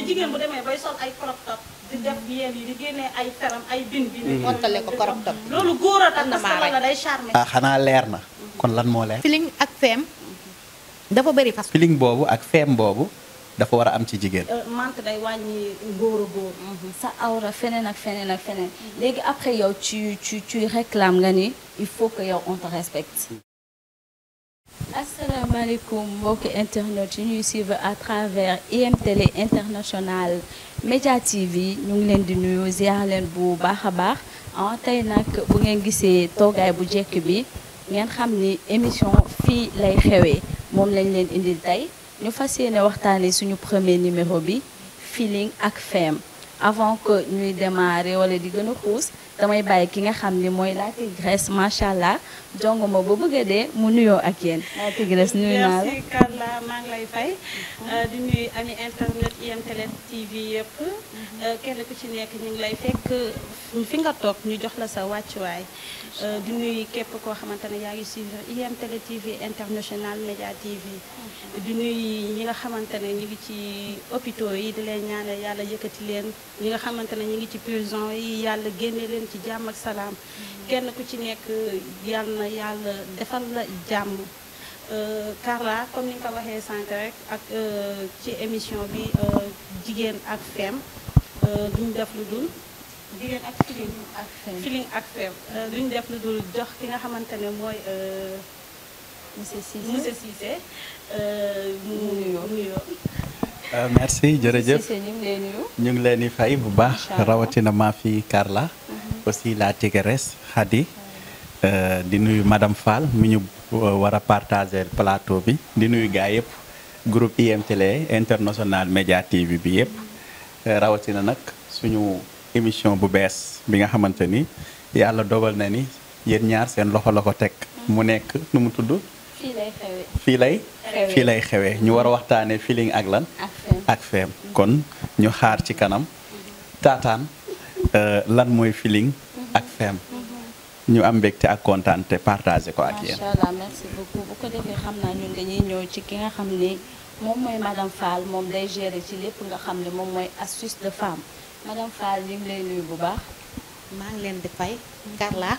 jigéen bu demee bay sol ay crop top di def yéen yi di génnee ay feram ay bin montale ko crop top loolu góor a tax parce que loolu day charmer. ah xanaa leer na kon lan moo leer. feeling ak femme dafa bëri façon. feeling boobu ak femme boobu dafa war a am ci jigéen. mante day wàññi góor a góor. sa awra feneen ak feneen ak feneen léegi après yow tu réclames nga ni il faut que yow on te respecte. asalaamaaleykum mbokki internet yi ñuy suivre à travers IMTélé International Média TV ñu ngi leen di nuyu ziar leen bu baax a baax tey nag bu ngeen gisee toogaay bu jekk bi ngeen xam ni émission fii lay xewee moom lañ leen indil tey ñu fas yéene waxtaanee suñu premier numéro bi feeling ak femme avant que ñuy démarrer wala di gën a xuus damay bàyyi ki nga xam ni mooy la Tigresse macha allah jongo ma ba bëgg a dee mu nuyoo ak yéen la Tigresse nuyu naa la. merci Carla maa ngi lay fay di nuyu ami internet IMTélé TV yëpp kenn ku ci nekk ñu ngi lay fekk fi nga toog ñu jox la sa wàccuwaay di nuyu képp koo xamante ne yaa ngi suivre IMTélé TV International Média TV di nuyu ñi nga xamante ne ñu ngi ci hôpitaux yi di leen ñaanal yàlla yëkkati leen ñi nga xamante ne ñu ngi ci prison yi yàlla génne leen ci jàmm ak salaam kenn ku ci nekk yàlla na yàlla defal la jàmm Carla comme ni nga ko waxee sànq rek ak ci émission bi jigéen ak femme duñ def lu dul jigéen ak feeling ak femme duñ def lu dul jox ki nga xamante ne mooy monsieur Cissé mu nuyoo. merci jërëjëf ñu ngi leen di fay bu baax rawatina maa fi Carla aussi la Tigresse Khady di nuyu madame Fall mi ñu war a partager plateau bi di nuyu gaa yëpp groupe IMTélé International Média TV bi yëpp rawatina nag suñu émission bu bees bi nga xamante ni yàlla dogal na ni yéen ñaar seen loxo la ko teg mu nekk nu mu tudd fii lay xewee ñu war a waxtaanee feeling ak lan ak femme kon ñu xaar ci kanam taataan lan mooy feeling ak femme ñu am mbégte ak kontaan te partagé ko ak yéen. macha allah merci beaucoup bu ko defee xam naa ñun dañuy ñëw ci ki nga xam ni moom mooy madame Fall moom day gérer ci lépp nga xam ne moom mooy astuce de femme madame Fall ñu ngi lay nuyu bu baax. maa ngi leen di fay Carla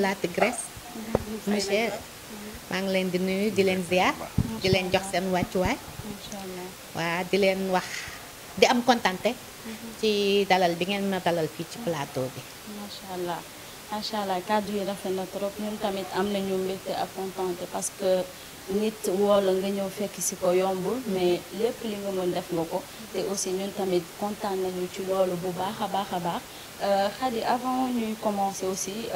la Tigresse monsieur maa ngi leen di nuyu di leen ziar di leen jox seen wàccuwaay waa di leen wax di am kontante ci dalal bi ngeen ma dalal fii ci plateau bi. macha allah kàddu yi rafet na trop ñun tamit am nañu mbégte ak kontante parce que nit woo la nga ñëw fekk si ko yombul mais lépp li nga mën def nga ko te aussi ñun tamit kontaan nañu ci loolu bu baax a baax a baax Khady avant ñuy commencer aussi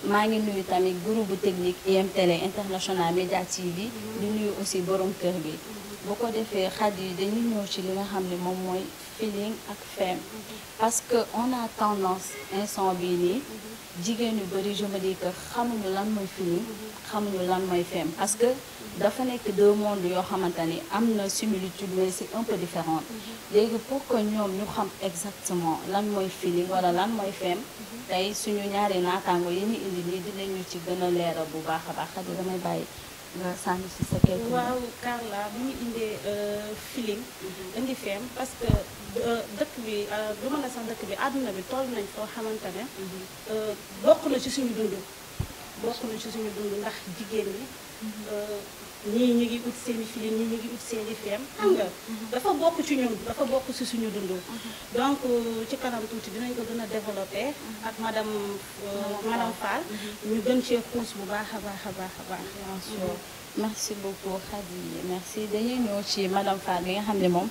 maa ngi nuyu tamit groupe technique IMTélé International Média TV di nuyu aussi borom kër bi bu ko defee Khady dañuy ñëw ci li nga xam ne moom mooy feeling ak femme parce que on a tendance instant bii nii jigéen yu bëri je me dis que xamuñu lan mooy feeling xamuñu lan mooy femme parce que dafa nekk deux mondes yoo xamante ni am na similitude mais c'est un peu différent léegi pour que ñoom ñu xam exactement lan mooy feeling wala lan mooy femme tey suñu ñaari naataango yi ñu indi nii dinañu ci gën a leeral bu baax a baax Khady damay bàyyi nga sànni si sa quelque. waaw Carla bu ñu indee feeling indi femme parce que dëkk bi lu mën a sax dëkk bi àdduna bi toll nañ foo xamante ne bokk na ci suñu dund ndax jigéen ñi ñii ñu ngi ut seeni feeling ñii ñu ngi ut seeni femme xam nga dafa bokk ci ñun dafa bokk ci suñu dund donc ci kanam tuuti dinañ ko gën a développé ak madame Fall ñu gën cee xuus bu baax a baax a baax a baax. merci beaucoup Khady merci dañuy ñëw ci madame Fall bi nga xam ne moom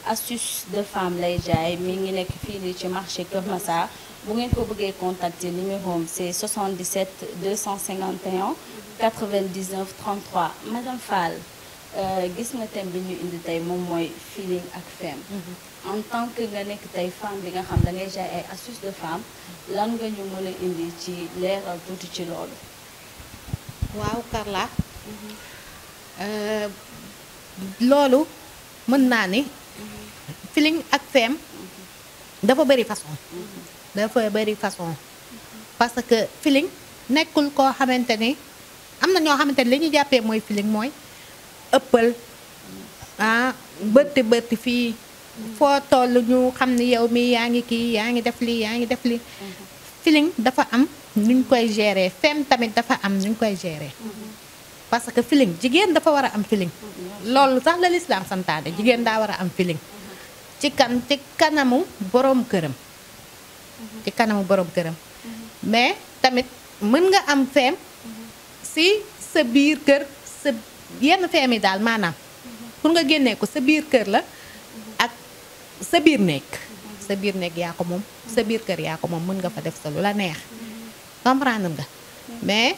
astuce de femme lay jaay mi ngi nekk fii nii ci marché Kër Massar bu ngeen ko bëggee contacter numéro am c'est 77 251 99 33 madame Fall gis nga thème bi ñu indi tey moom mooy feeling ak femme en tant que nga nekk tey femme bi nga xam da ngay jaay ay astuce de femme lan nga ñu mën a indi ci leeral tuuti ci loolu. waaw Carla loolu mën naa ni feeling ak femme dafa bëri façon parce que feeling nekkul koo xamante ni am na ñoo xamante ni li ñu jàppee mooy feeling mooy ëppal bëtti fii foo toll ñu xam ne yow mi yaa ngi kii yaa ngi def lii yaa ngi def lii feeling dafa am nuñ koy gérer femme tamit dafa am nuñ koy gérer parce que feeling jigéen dafa war a am feeling loolu sax la lislaam santaane jigéen daa war a am feeling ci kanamu borom këram ci kanamu borom këram mais tamit mën nga am feem si sa biir kër sa yenn feem yi daal maanaam pour nga génnee ko sa biir kër la ak sa biir néeg yaa ko moom sa biir kër yaa ko moom mën nga fa def sa lu la neex comprendre nga mais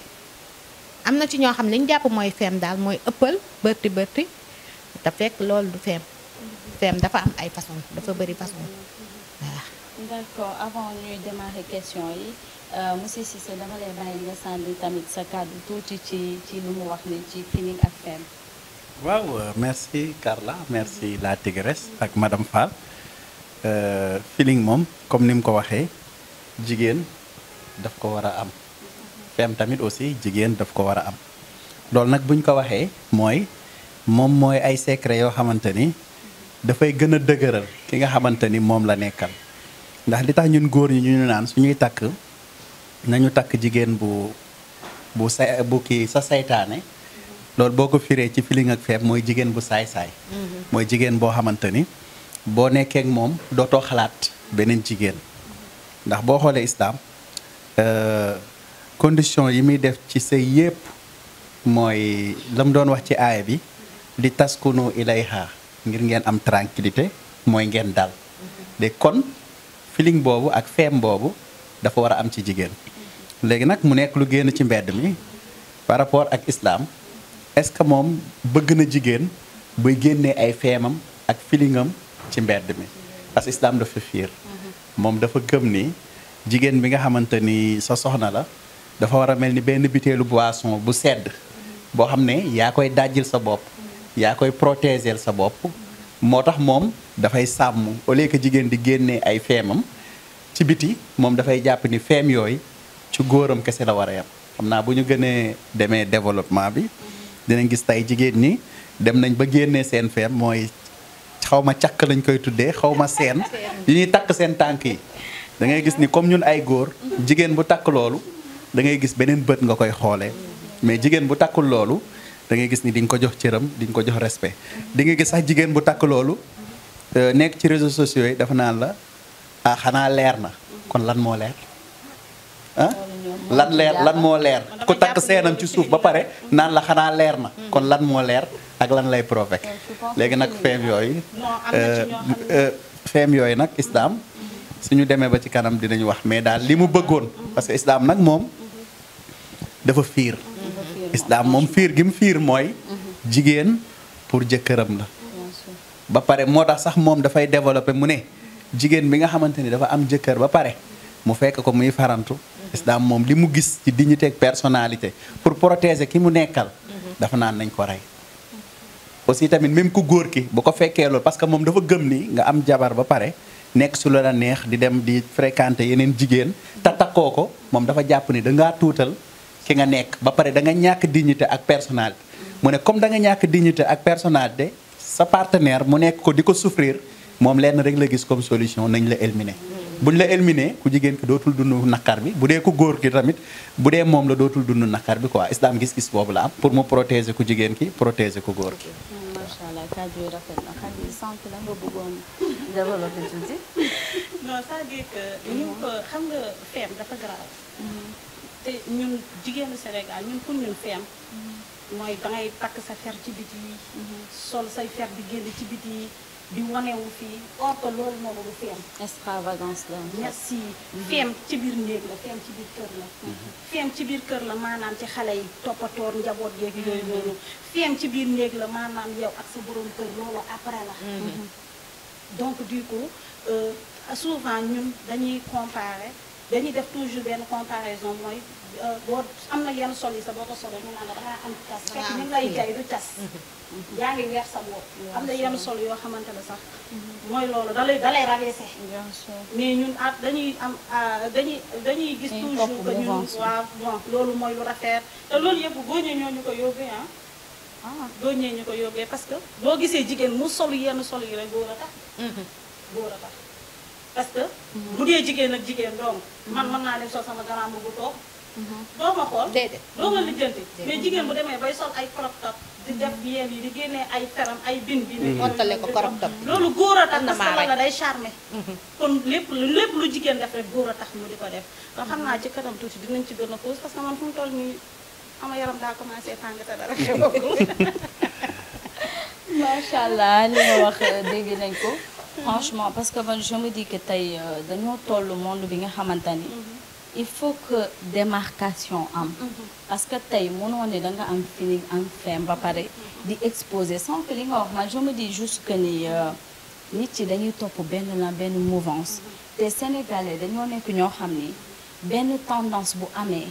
am na ci ñoo xam ne li ñu jàpp mooy feem daal mooy ëppal bërti te fekk loolu du feem dafa am ay façon dafa bëri façon voilà. D'accord, avant ñuy démarrer question yi monsieur Cissé dama lay bàyyi nga sànni tamit sa kàddu tuuti ci lu mu wax ni ci feeling ak femme. waaw merci Carla merci la tigresse ak madame Fall feeling moom comme ni mu ko waxee jigéen daf ko war a am femme tamit aussi jigéen daf ko war a am loolu nag buñ ko waxee moom mooy ay secret yoo xamante ni dafay gën a dëgëral ki nga xamante ni moom la nekkal ndax li tax ñun góor ñi ñu naan suñuy takk nañu takk jigéen bu kii sa saytaane loolu boo ko firee ci feeling ak femme mooy jigéen bu saay-saay mooy jigéen boo xamante ni boo nekkee ak moom dootoo xalaat beneen jigéen ndax boo xoolee islam condition yi muy def ci sëy yépp mooy la mu doon wax ci aaya bi li taskunu ilayha ngir ngeen am tranquillité mooy ngeen dal de kon feeling boobu ak femme boobu dafa war a am ci jigéen léegi nag mu nekk lu génn ci mbedd mi par rapport ak islam est-ce que moom bëgg na jigéen buy génnee ay feemam ak feelingam ci mbedd mi parce que islam dafa fiir moom dafa gëm ni jigéen bi nga xamante ni sa soxna la dafa war a mel ni benn butéelu boisson bu sedd boo xam ne yaa koy dajjil sa bopp yaa koy protéger sa bopp moo tax moom dafay sàmm au lieu que jigéen di génnee ay feemam ci biti moom dafay jàpp ni feem yooyu ci góoram kese la war a yam xam naa bu ñu gënee demee développement bi dinañ gis tey jigéen ñi dem nañ ba génnee seen feem mooy xaw ma càkk lañ koy tuddee xaw ma seen yi ñuy takk seen tànk yi da ngay gis ni comme ñun ay góor jigéen bu takk loolu da ngay gis beneen bët nga koy xoolee mais jigéen bu takkul loolu da ngay gis ni di nga ko jox cëram di nga ko jox respect di nga gis sax jigéen bu takk loolu nekk ci réseaux sociaux yi dafa naan la ah xanaa leer na kon lan moo leer ah lan moo leer ku takk seenam ci suuf ba pare naan la xanaa leer na kon lan moo leer ak lan lay provoqué léegi nag feem yooyu nag islam suñu demee ba ci kanam dinañu wax mais daal li mu bëggoon parce que islam nag moom dafa fiir islam moom fiir gi mu fiir mooy jigéen pour jëkkëram la ba pare moo tax sax moom dafay développé mu ne jigéen bi nga xamante ni dafa am jëkkër ba pare mu fekk ko muy farantu islam moom li mu gis ci dignité ak personnalité pour protéger ki mu nekkal dafa naan nañ ko rey aussi tamit même ku góor ki bu ko fekkee loolu parce que moom dafa gëm ni nga am jabar ba pare nekk su la neex di dem di fréquenter yeneen jigéen te takkoo ko moom dafa jàpp ni dangaa tuutal ki nga nekk ba pare da nga ñàkk dignité ak personnalité mu ne comme da nga ñàkk dignité ak personnalité sa partenaire mu nekk ko di ko souffrir moom lenn rek la gis comme solution nañ la éliminer buñ la éliminer ku jigéen ki dootul dund naqar bi bu dee ku góor ki tamit bu dee moom la dootul dund naqar bi quoi islam gis-gis boobu la am pour mu protéger ku jigéen ki protéger ku góor ki. macha allah kàddu yi rafet na xam ni sànq la nga bëggoon développer tuuti. non c'est-à-dire que ñu ko xam nga feem dafa garaaw. te ñun jigéenu Sénégal ñun pour ñun feem. mooy dangay takk sa fer ci biti yi. sol say fer di génn ci biti yi. di wanewu fii or que loolu noonu du feem. extravagance la. merci feem ci biir néeg la feem ci biir kër la. feem ci biir kër la maanaam ci xale yi toppatoor njaboot yeeg yooyu noonu. feem ci biir néeg la maanaam yow ak sa borom kër loolu après la. donc du coup souvent ñun dañuy comparer dañuy def toujours benn comparaison mooy boo am na yenn sol yi sa boo ko solee ñu naan la dangaa am tas. fekk ñu ngi lay gay du tas. yaa ngi weer sa bopp. am na yenn sol yoo xamante ne sax. mooy loolu dalay rabaisser. mais ñun dañuy am dañuy gis toujours que ñun waaw bon loolu mooy lu rafet te loolu yëpp góor ñi ñoo ñu ko yóbbee góor ñee ñu ko yóbbee parce que boo gisee jigéen mu sol yenn sol yi rek góor a tax. góor a tax parce que bu dee jigéen ak jigéen donc man mën naa leen sol sama garam bu toog doo ma xool déedéet doo ma lijjanti mais jigéen bu demee bay sol ay crop top di def yéen yi di génnee ay feram ay bin bi montale ko crop top loolu góor a tax am na parce que maa loolu day charmer kon lépp lu jigéen def rek góor a tax mu di ko def kon xam naa ci kanam tuuti dinañ ci gën a pause parce que man fu mu toll nii ama yaram daa commencé tàng te dara xewagul macha allah li nga wax dégg nañ ko franchement parce que man je me dis que tey dañoo toll monde bi nga xamante ni il faut que démarcation am parce que tey mënoo ne da nga am feeling am femme ba pare di exposer sans que li nga wax man je me dis juste que ni nit yi dañuy topp benn mouvance te sénégalais dañoo nekk ñoo xam ni benn tendance bu amee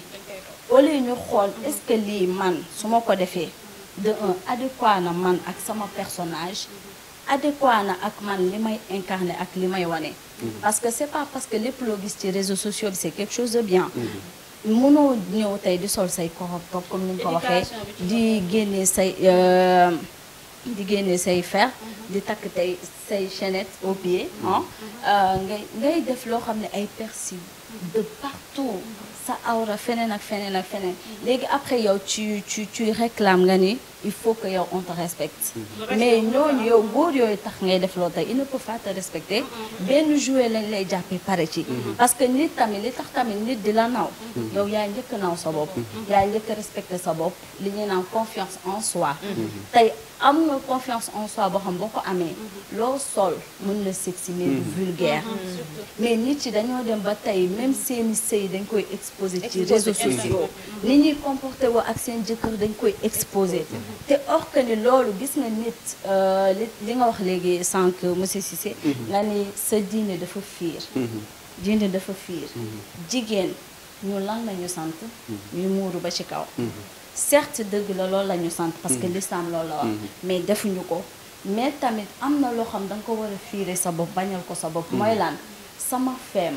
au lieu ñu xool est-ce que lii man su ma ko defee de un adéquat na man ak sama personnage adéquat na ak man li may incarner ak li may wane parce que c'est pas parce que lépp loo gis ci réseaux sociaux bi c'est quelque chose de bien mënoo ñëw tey di sol say crop top comme ni nga ko waxee di génne say fer di takk tey say chaînette au pied ngay def loo xam ne ay persil de partout sa awra feneen ak feneen ak feneen léegi après yow tu réclames nga ni il faut que yow on te respecte mais ñooñu yow góor yooyu tax ngay def loolu tey il ne peut pas te respecter benn jouet lañ lay jàppee pare ci parce que nit tamit li tax tamit nit di la naw yow yaa njëkk naw sa bopp yaa njëkk respecter sa bopp li ñuy naan confiance en soi tey am nga confiance en soi boo xam boo ko amee loo sol mën na sexy mais du vulgaire mais nit yi dañoo dem ba tey même seeni sëy dañ koy exposer ci réseaux sociaux ni ñuy comporté woo ak seen jëkkër dañ koy exposer te or que ni loolu gis nga nit li nga wax léegi sànq monsieur Cissé nga ni sa diine dafa fiir diine dafa fiir jigéen ñu lan la ñu sant ñu muuru ba ci kaw certes dëgg la loolu la ñu sant parce que l'islam loolu la wax mais defuñu ko mais tamit am na loo xam da nga ko war a fiire sa bopp bañal ko sa bopp mooy lan sama feem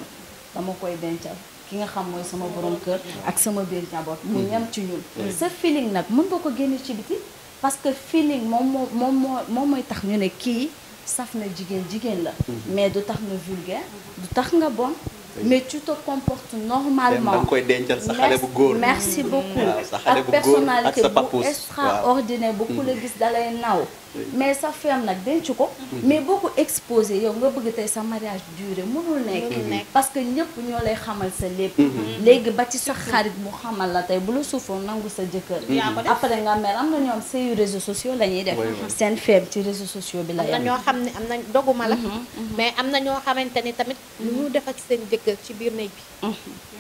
dama koy dencal ki nga xam mooy sama borom kër ak sama biir njaboot mu ñam ci ñun sa feeling nag mën nga ko génne ci biti parce que feeling moom mooy tax ñu ne kii saf na jigéen la mais du tax nga vulgaire du tax nga bon mais tu te comportes normalement. da nga koy dencal sa xale bu góor. merci beaucoup ak personnalité bu extraordinaire bu ku la gis dalay naw. mais sa femme nag denc ko. mais boo ko exposé yow nga bëgg tey sa mariage duré mënul nekk. parce que ñëpp ñoo lay xamal sa lépp. léegi ba ci sa xarit mu xamal la tey bu la suufoon nangu sa jëkkër. après nga mel am na ñoom sëyu réseaux sociaux la ñuy def. seen femme ci réseaux sociaux bi la yem. am na ñoo xam ne am na doguma la. mais am na ñoo xamante ni tamit lu ñu def ak seen jëkkër ci biir néeg bi.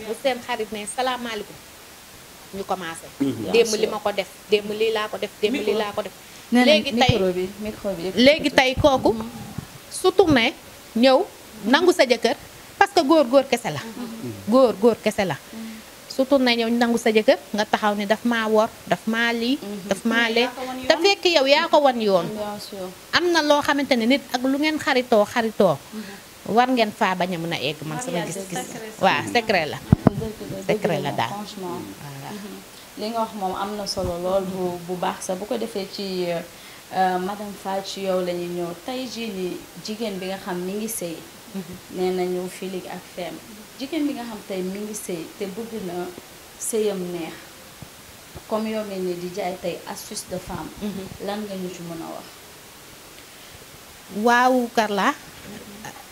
bu seen xarit ne salaamaaleykum ñu commencé. démb li ma ko def démb lii laa ko def démb lii laa ko def. léegi tey léegi tey kooku su tourné ñëw nangu sa jëkkër parce que góor kese la. góor kese la. su tourné ñëw nangu sa jëkkër nga taxaw ni daf maa wor daf maa lii daf maa lee te fekk yow yaa ko wan yoon. am na loo xamante ne nit ak lu ngeen xaritoo war ngeen faa bañ a mën a egg man sama gis-gis. waaw secret la. secret la daal voilà. li nga wax moom am na solo lool bu baax sax bu ko defee ci madame Fall ci yow la ñuy ñëw tey jii nii jigéen bi nga xam mi ngi sëy nee nañu filig ak femme jigéen bi nga xam tey mi ngi sëy te bëgg na sëyam neex comme yow mel ni di jaay tey astuce de femme lan nga ñu ci mën a wax. waaw Carla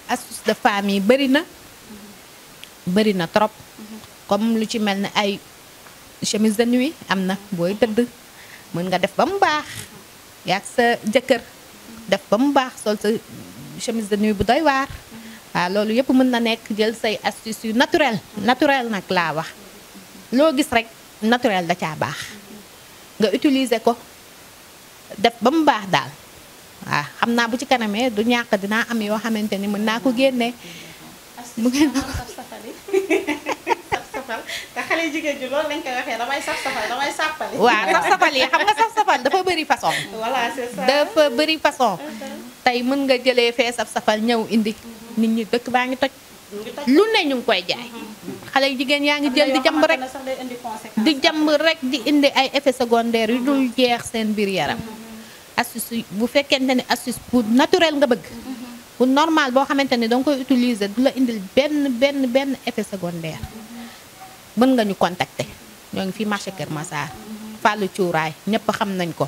astuce de femme yi bëri na trop comme lu ci mel ne ay chemise de nuit am na booy tëdd mën nga def ba mu baax yaag sa jëkkër def ba mu baax sol sa chemise de nuit bu doy waar waaw loolu yëpp mën na nekk jël say astuce yu naturel nag laa wax loo gis rek naturel da caa baax nga utiliser ko def ba mu baax daal waaw xam naa bu ci kanamee du ñàkk dinaa am yoo xamante ni mën naa ko génnee bu ngeen te xale jigéen ji loolu lañ koy waxee damay saf-safal damay sàppali. waaw saf-safal yi xam nga saf-safal dafa bëri façon. voilà c'est ça dafa bëri façon. tey mën nga jëlee fee saf-safal ñëw indi nit ñi dëkk baa ngi toj. lu ne ñu ngi koy jaay. xale jigéen yaa ngi jël di jàmb rek di jàmb rek di indi ay effets secondaires yu dul jeex seen biir yaram. astuce bu fekkente ne astuce bu naturel nga bëgg. bu normal boo xamante ni danga koy utiliser du la indil benn effet secondaire mën nga ñu contacter ñoo ngi fi marché Kër Massar Fallou Cuuraay ñëpp xam nañ ko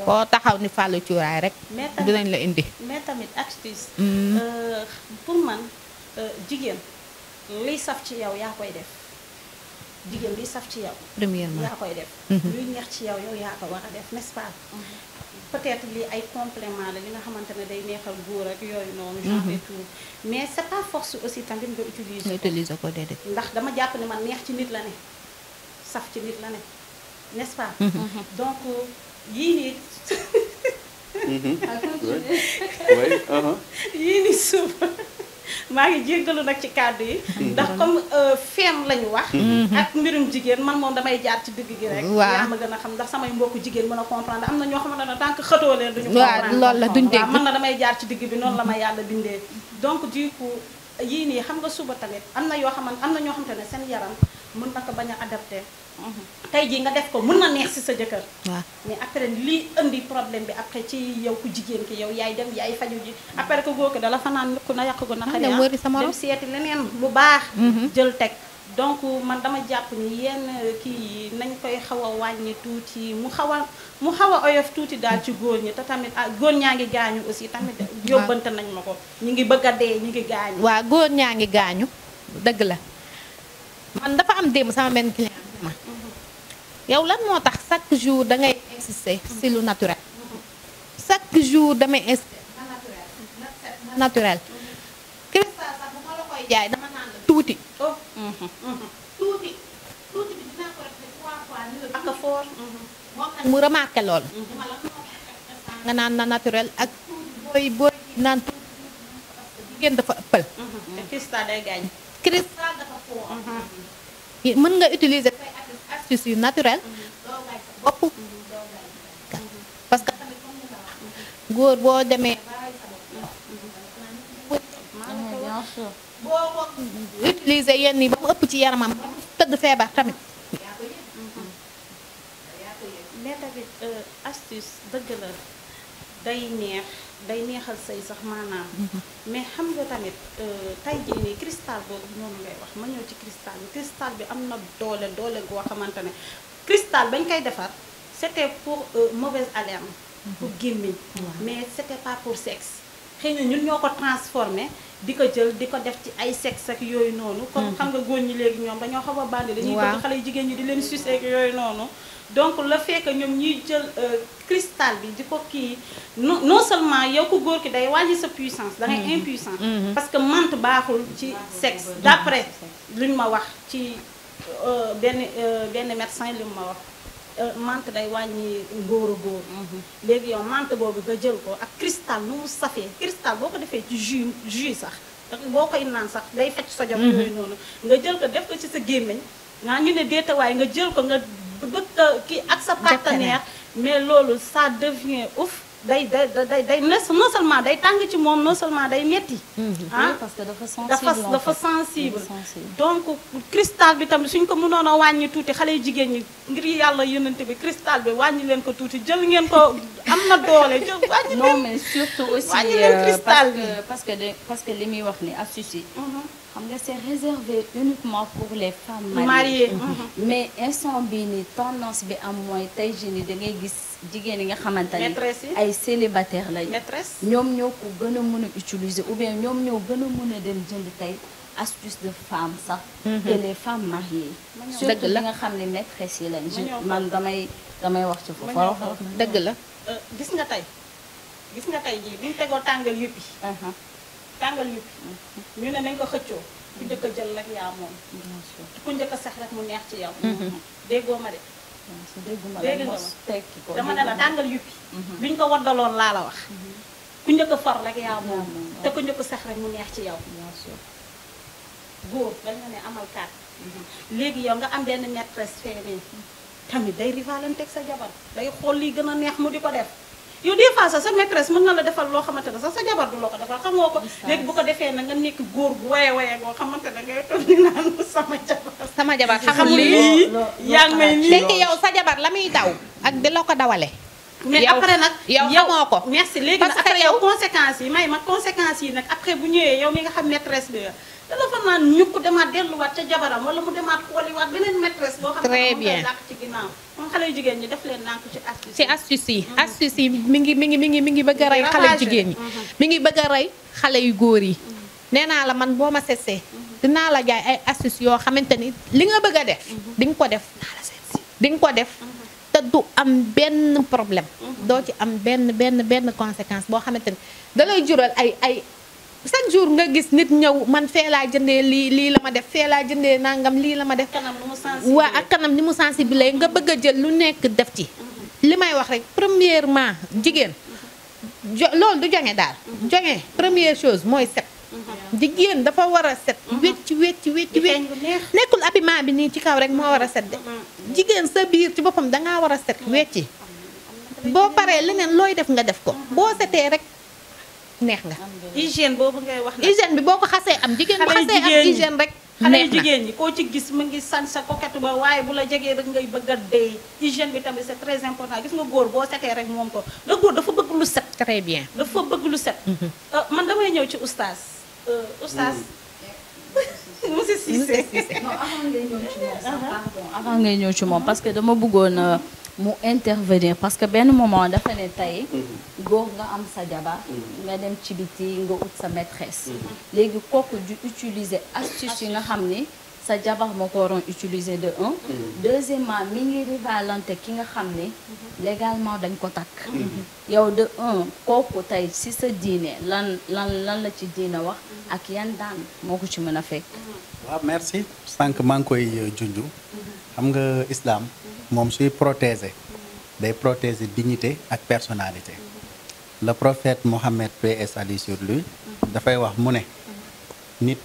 boo taxaw ni Fallou Cuuraay rek dinañ la indi mais tamit astuce pour man jigéen liy saf ci yow yaa koy def jigéen liy saf ci yow premièrement yaa koy def luy neex ci yow yaa ko war a def n'est-ce pas peut-être lii ay complément la li nga xamante ne day neexal góor ak yooyu noonu genre et tout mais c'est pas force aussi tamit nga utiliser ko déedéet ndax dama jàpp ne man neex ci nit la ne saf ci nit la ne n'est-ce pas donc yii nii yii nii suuf maa ngi jéggalu nag ci kàddu yi ndax comme feem lañu wax ak mbirum jigéen man moom damay jaar ci digg gi rek yaa ma gën a xam ndax samay mbokku jigéen mën a comprendre am na ñoo xamante ne tant que xëtoo leen duñu comprendre loolu la duñ dégg man na damay jaar ci digg bi noonu la ma yàlla bindee donc du coup yii nii xam nga suba tamit am na yoo xamante am na ñoo xamante ne seen yaram mën na ko bañ a adapté tey jii nga def ko mën na neex ci sa jëkkër waaw mais après lii indi problème bi après ci yow ku jigéen ki yow yaay dem yaay faju ji après que góor ki dala fanaan ku na yàq ko naka dem seeti leneen lu baax jël teg donc man dama jàpp ni yenn kii yi nañ koy xaw a wàññi tuuti mu xaw a oyof tuuti daal ci góor ñi te tamit góor ñaa ngi gaañu aussi tamit yóbbante nañ ma ko ñu ngi bëgg a dee ñu ngi gaañu waaw góor ñaa ngi gaañu dëgg la man dafa am démb sama benn client ma yow lan moo tax chaque jour da ngay insister si lu naturel chaque jour damay insister naturel cristal sax bu ma la koy jaay dama naan la tuuti tuuti bi dinaa ko def 3 fois ni la ak foor moom nag mu remarqué lool nga naan na naturel ak tuuti booy naan tuuti parce que jigéen dafa ëppal te cristal day gaañ cristal dafa foor mën nga utiliser say astuce yu naturel doo gaañ sa bopp parce que tamit comme nga wax góor boo demee boo ko utiliser yenn yi ba mu ëpp ci yaramam ba mu tëdd feebar tamit mais tamit astuce dëgg la day neexal say sax maanaam mais xam nga tamit tey jii nii cristal boobu noonu ngay wax ma ñëw ci cristal bi am na doole goo xamante ne cristal bañ koy defar c'était pour mauvaise haleine pour gémmiñ mais c'était pas pour sexe xëy na ñun ñoo ko transformé di ko jël di ko def ci ay sexe ak yooyu noonu comme xam nga góor ñi léegi ñoom dañoo xaw a bandi dañuy bëgg xale yu jigéen ñi di leen sucer ak yooyu noonu donc le fait que ñoom ñuy jël cristal bi di ko kii non seulement yow ko góor ki day wàññi sa puissance da ngay impuissant parce que menthe baaxul ci sexe d'après luñ ma wax ci benn médecin li mu ma wax menthe day wàññi ngóor léegi yow menthe boobu nga jël ko ak cristal nu mu safee cristal boo ko defee ci jus sax boo koy naan sax day fecc sa jom yooyu noonu nga jël ko def ko ci sa gémmiñ nga ñu ne déetawaay nga jël ko nga bëgg kii ak sa partenaire mais loolu ça devient ouf day non seulement day tàng ci moom non seulement day metti parce que dafa sensible donc cristal bi tamit suñ ko mënoon a wàññi tuuti xale yu jigéen ñi ngir yàlla yónnante bi cristal bi wàññi leen ko tuuti jël ngeen ko am na doole jël wàññi leen non mais surtout aussi wàññi leen cristal bi parce que li muy wax ni astuce yi xam nga c'est réservé uniquement pour les femmes mariées mais instant bii ni tendance bi am mooy tey jii ni da ngay gis jigéen yi nga xamante ni ay célibataire lañu ñoom ñoo ko gën a mën a utiliser ou bien ñoom ñoo gën a mën a dem jënd tey astuce de femme sax que les femmes mariées surtout li nga xam ne maîtresse yi lañ man damay wax ci foofu dëgg la gis nga tey jii bi ñu tegoo tàngal yëppi tàngal yëpp ñu ne nañ ko xëccoo ku njëkk a jël rek yaa moom ku njëkk a sax rek mu neex ci yow déggoo ma de dégg nga ma dama ne la tàngal yuppi bi ñu ko waddaloon laa la wax ku njëkk a far rek yaa moom te ku njëkk a sax rek mu neex ci yow góor dañ nga ne amal kaat léegi yow nga am benn maîtresse féminine tamit day rivalante ak sa jabar day xool lii gën a neex mu di ko def yow des fois sax sa maîtresse mën na la defal loo xamante ne sax sa jabar du la ko defal xamoo ko léegi bu ko defee na nga nekk góor gu waye goo xamante ne ngay toog di naan sama jabar xamul lii yaa ngi may nii fekk yow sa jabar la muy daw ak di la ko dawale mais après nag yow xamoo ko. merci léegi nag après yow conséquences yi may ma conséquences yi nag après bu ñëwee yow mi nga xam maîtresse bi dana fa naan ñukk demaat delluwaat ca jabaram wala mu demaat xooliwaat beneen maîtresse boo xam ne très moom bien koy làkk ci ginnaaw moom xale yu jigéen ñi def leen nànk ci astuce ci astuce yi astuce yi mi ngi bëgg a rey xale jigéen ñi mi ngi bëgg a rey xale yu góor yi nee naa la man boo ma setsee dinaa la jaay ay astuce yoo xamante ni li nga bëgg a def di nga ko def di nga ko def te du am benn problème doo ci am benn conséquence boo xamante ni da lay jural ay chaque jour nga gis nit ñëw man fee laa jëndee lii la ma def fee laa jëndee nangam lii la ma def waa ak kanam ni mu sensibiliser nga bëgg a jël lu nekk def ci li may wax rek premièrement jigéen loolu du jonge daal jonge première chose mooy set jigéen dafa war a set wecc nekkul habillement bi nii ci kaw rek moo war a set de jigéen sa biir ci boppam dangaa war a set wecci boo paree leneen looy def nga def ko boo setee rek neex nga hygiène boobu ngay wax hygiène bi boo ko xasee am jigéen bu xasee am hygiène rek xale yu jigéen ñi koo ci gis mu ngi san sa coquette ba waaye bu la jegee rek ngay bëgg a dee hygiène bi tamit c'est très important gis nga góor boo setee rek moom ko le góor dafa bëgg lu set très bien dafa bëgg lu set man damay ñëw ci oustaz monsieur Cissé non avant ngay ñëw ci moom parce que dama bëggoon mu intervenir parce que benn moment dafa ne tey góor nga am sa jabar nga dem ci biti nga ut sa maîtresse léegi kooku du utiliser astuce yi nga xam ni sa jabar moo ko waroon utiliser de un deuxièmement mi ngi rivalante ki nga xam ni légalement dañ ko takk yow de un kooku tey si sa diine lan la ci diine wax ak yan daan moo ko ci mën a fekk waaw merci sànq maa ngi koy junju xam nga islam moom suy protéger day protéger dignité ak personnalité le prophète Mohammed paix et salut sur lui dafay wax mu ne nit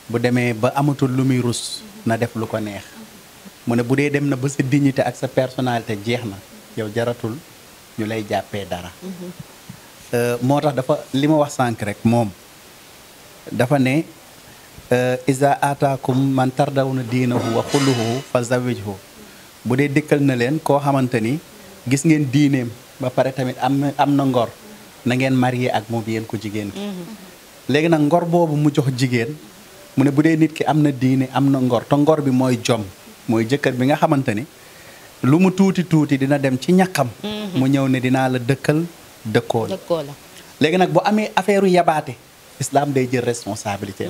bu demee ba amatul lu muy rus na def lu ko neex mu ne bu dee dem na ba sa dignité ak sa personnalité jeex na yow jaratul ñu lay jàppee dara moo tax dafa li ma wax sànq rek moom dafa ne iza ataakum man tardawna diinahu wa xuluhu fa zawijhu bu dee dëkkal na leen koo xamante ni gis ngeen diineem ba pare tamit am na ngor na ngeen marié ak moom yéen ko jigéen ki léegi nag ngor boobu mu jox jigéen mu ne bu dee nit ki am na diine am na ngor te ngor bi mooy jom mooy jëkkër bi nga xamante ni lu mu tuuti dina dem ci ñaqam mu ñëw ne dinaa la dëkkal dëkkoo la léegi nag bu amee affaire yabaate islam day jël responsabilité